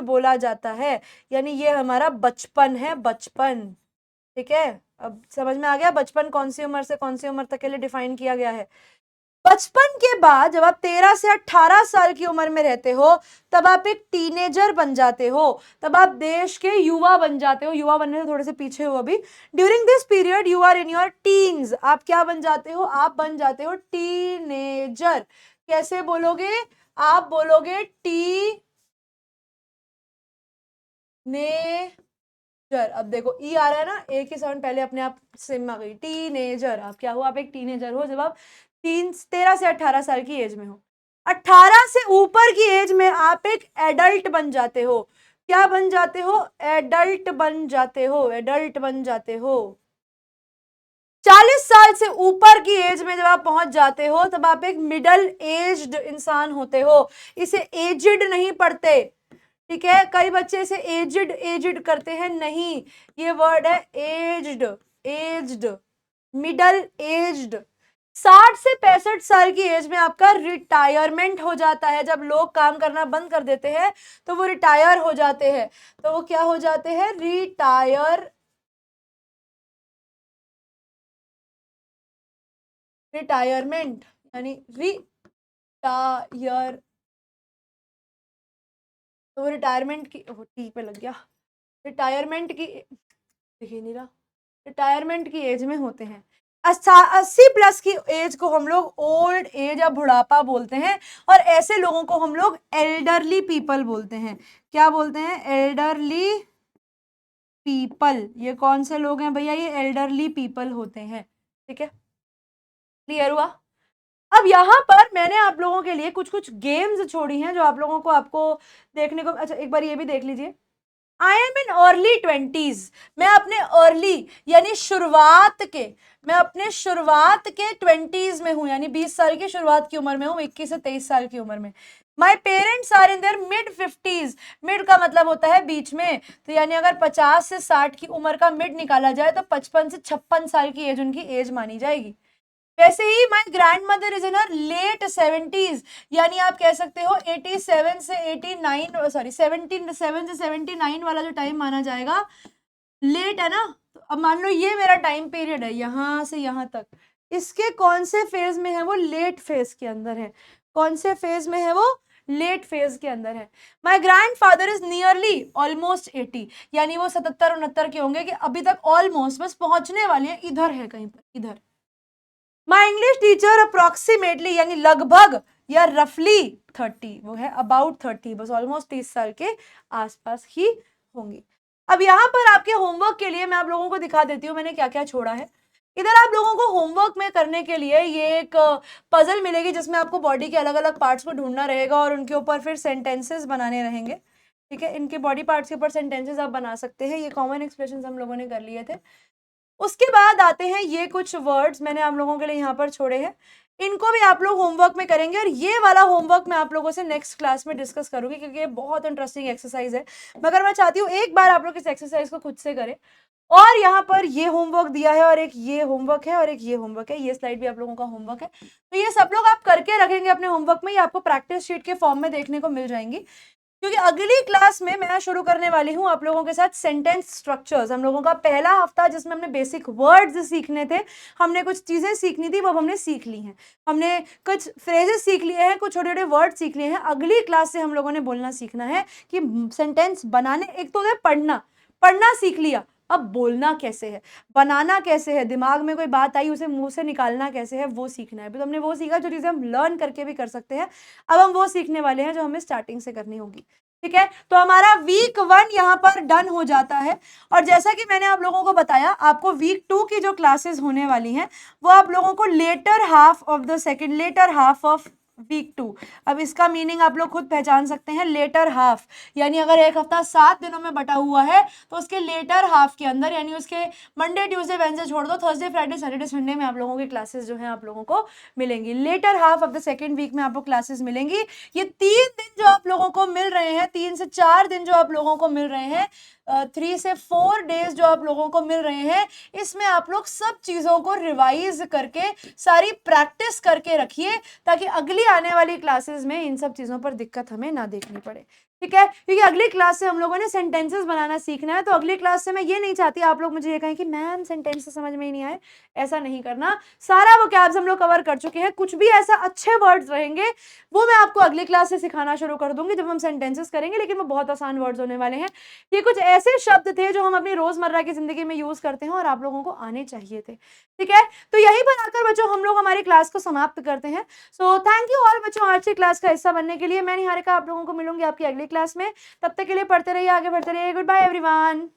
Speaker 1: बोला जाता है। यानी ये हमारा बचपन है, बचपन, ठीक है। अब समझ में आ गया बचपन कौन सी उम्र से कौन सी उम्र तक के लिए डिफाइन किया गया है। बचपन के बाद जब आप 13 से 18 साल की उम्र में रहते हो तब आप एक टीनेजर बन जाते हो, तब आप देश के युवा बन जाते हो। युवा बनने से थोड़े से पीछे हो अभी। During this period you are in your teens. आप क्या बन जाते हो? आप बन जाते हो टीनेजर। कैसे बोलोगे? आप बोलोगे टी ने जर। अब देखो ई आ रहा है ना, एक ही साउंड पहले अपने आप सिम में आ गई। टीनेजर। आप क्या हो? आप एक टीनेजर हो जब आप 13 से 18 साल की एज में हो। 18 से ऊपर की एज में आप एक एडल्ट बन जाते हो। क्या बन जाते हो? एडल्ट बन जाते हो। एडल्ट बन जाते हो। 40 साल से ऊपर की एज में जब आप पहुंच जाते हो तब आप एक मिडल एज्ड इंसान होते हो। इसे एजिड नहीं पढ़ते, ठीक है। कई बच्चे इसे एजिड एजिड करते हैं, नहीं, ये वर्ड है एज्ड। Aged, middle aged. 60 से 65 साल की एज में आपका रिटायरमेंट हो जाता है। जब लोग काम करना बंद कर देते हैं तो वो रिटायर हो जाते हैं। तो वो क्या हो जाते हैं? रिटायरमेंट, यानी रिटायर। तो वो रिटायरमेंट की, टी पे लग गया, रिटायरमेंट की, दिख नहीं रहा, रिटायरमेंट की एज में होते हैं। 80 प्लस की एज को हम लोग ओल्ड एज या बुढ़ापा बोलते हैं और ऐसे लोगों को हम लोग एल्डरली पीपल बोलते हैं। क्या बोलते हैं? Elderly people. ये कौन से लोग हैं भैया? ये एल्डरली पीपल होते हैं, ठीक है। क्लियर हुआ? अब यहाँ पर मैंने आप लोगों के लिए कुछ कुछ गेम्स छोड़ी हैं जो आप लोगों को आपको देखने को, अच्छा एक बार ये भी देख लीजिए। I am in early 20s। मैं अपने अर्ली यानी शुरुआत के, मैं अपने शुरुआत के 20s में हूं, यानी 20 साल की शुरुआत की उम्र में हूं, 21 से 23 साल की उम्र में। My parents are in their mid 50s। Mid का मतलब होता है बीच में, तो यानी अगर 50 से 60 की उम्र का मिड निकाला जाए तो 55 से 56 साल की एज उनकी एज मानी जाएगी। वैसे ही my grandmother is in her late 70s, यानी आप कह सकते हो 87 से 89, सॉरी 77 से 79 वाला जो टाइम माना जाएगा, लेट है ना। तो अब मान लो ये मेरा टाइम पीरियड है यहां से यहां तक, इसके कौन से फेज में है? वो लेट फेज के अंदर है। कौन से फेज में है वो? लेट फेज के अंदर है। My grand father is nearly almost 80, यानी वो 77-69 के होंगे कि अभी तक ऑलमोस्ट बस पहुंचने वाले हैं, इधर है कहीं पर, इधर। माई इंग्लिश टीचर अप्रोक्सीमेटली, यानी लगभग या रफली 30, वो है अबाउट 30, बस ऑलमोस्ट 30 साल के आसपास ही होंगी। अब यहाँ पर आपके होमवर्क के लिए मैं आप लोगों को दिखा देती हूँ मैंने क्या क्या छोड़ा है। इधर आप लोगों को होमवर्क में करने के लिए ये एक पजल मिलेगी जिसमें आपको बॉडी के अलग अलग पार्ट्स को ढूंढना रहेगा और उनके ऊपर फिर सेंटेंसेस बनाने रहेंगे, ठीक है। इनके बॉडी पार्ट्स के ऊपर सेंटेंसेस आप बना सकते हैं। ये कॉमन एक्सप्रेशन हम लोगों ने कर लिए थे। उसके बाद आते हैं ये कुछ वर्ड्स मैंने आप लोगों के लिए यहाँ पर छोड़े हैं, इनको भी आप लोग होमवर्क में करेंगे और ये वाला होमवर्क मैं आप लोगों से नेक्स्ट क्लास में डिस्कस करूंगी क्योंकि ये बहुत इंटरेस्टिंग एक्सरसाइज है। मगर मैं चाहती हूँ एक बार आप लोग इस एक्सरसाइज को खुद से करें। और यहाँ पर ये होमवर्क दिया है और एक ये होमवर्क है और एक ये होमवर्क है, ये स्लाइड भी आप लोगों का होमवर्क है। तो ये सब लोग आप करके रखेंगे अपने होमवर्क में, ये आपको प्रैक्टिस शीट के फॉर्म में देखने को मिल जाएंगी। क्योंकि अगली क्लास में मैं शुरू करने वाली हूं आप लोगों के साथ सेंटेंस स्ट्रक्चर्स। हम लोगों का पहला हफ्ता जिसमें हमने बेसिक वर्ड्स सीखने थे, हमने कुछ चीजें सीखनी थी वो हमने सीख ली हैं। हमने कुछ फ्रेजेस सीख लिए हैं, कुछ छोटे छोटे वर्ड सीख लिए हैं। अगली क्लास से हम लोगों ने बोलना सीखना है कि सेंटेंस बनाने, एक तो पढ़ना, पढ़ना सीख लिया, अब बोलना कैसे है, बनाना कैसे है, दिमाग में कोई बात आई उसे मुँह से निकालना कैसे है, वो सीखना है। अभी तो हमने वो सीखा जो चीज़ें हम लर्न करके भी कर सकते हैं। अब हम वो सीखने वाले हैं जो हमें स्टार्टिंग से करनी होगी। ठीक है? तो हमारा वीक 1 यहाँ पर डन हो जाता है और जैसा कि मैंने आप लोगों को बताया, आपको वीक 2 की जो क्लासेस होने वाली हैं, वो आप लोगों को लेटर हाफ ऑफ वीक 2। अब इसका मीनिंग आप लोग खुद पहचान सकते हैं, लेटर हाफ यानी अगर एक हफ्ता 7 दिनों में बटा हुआ है तो उसके लेटर हाफ के अंदर यानी उसके मंडे ट्यूसडे वेडनेसडे छोड़ दो, थर्सडे फ्राइडे सैटरडे संडे में आप लोगों की क्लासेस जो है आप लोगों को मिलेंगी। Latter half of the second week में आपको क्लासेस मिलेंगी। ये 3 दिन जो आप लोगों को मिल रहे हैं, 3 से 4 दिन जो आप लोगों को मिल रहे हैं, 3 से 4 डेज जो आप लोगों को मिल रहे हैं, इसमें आप लोग सब चीज़ों को रिवाइज करके सारी प्रैक्टिस करके रखिए ताकि अगली आने वाली क्लासेस में इन सब चीज़ों पर दिक्कत हमें ना देखनी पड़े। ठीक है? क्योंकि अगली क्लास से हम लोगों ने सेंटेंसेस बनाना सीखना है, तो अगली क्लास से मैं ये नहीं चाहती आप लोग मुझे ये कहें कि मैम सेंटेंसेस समझ में ही नहीं आए। ऐसा नहीं करना। सारा वोकैब्स हम लोग कवर कर चुके हैं। कुछ भी ऐसा अच्छे वर्ड्स रहेंगे वो मैं आपको अगली क्लास से सिखाना शुरू कर दूंगी जब हम सेंटेंसेस करेंगे, लेकिन वो बहुत आसान वर्ड्स होने वाले हैं। ये कुछ ऐसे शब्द थे जो हम अपनी रोजमर्रा की जिंदगी में यूज करते हैं और आप लोगों को आने चाहिए थे। ठीक है? तो यहीं पर आकर बच्चों हम लोग हमारी क्लास को समाप्त करते हैं। सो थैंक यू ऑल बच्चों आज की क्लास का हिस्सा बनने के लिए। मैं निहारिका आप लोगों को मिलूंगी आपकी अगली क्लास में। तब तक के लिए पढ़ते रहिए, आगे बढ़ते रहिए। Goodbye everyone.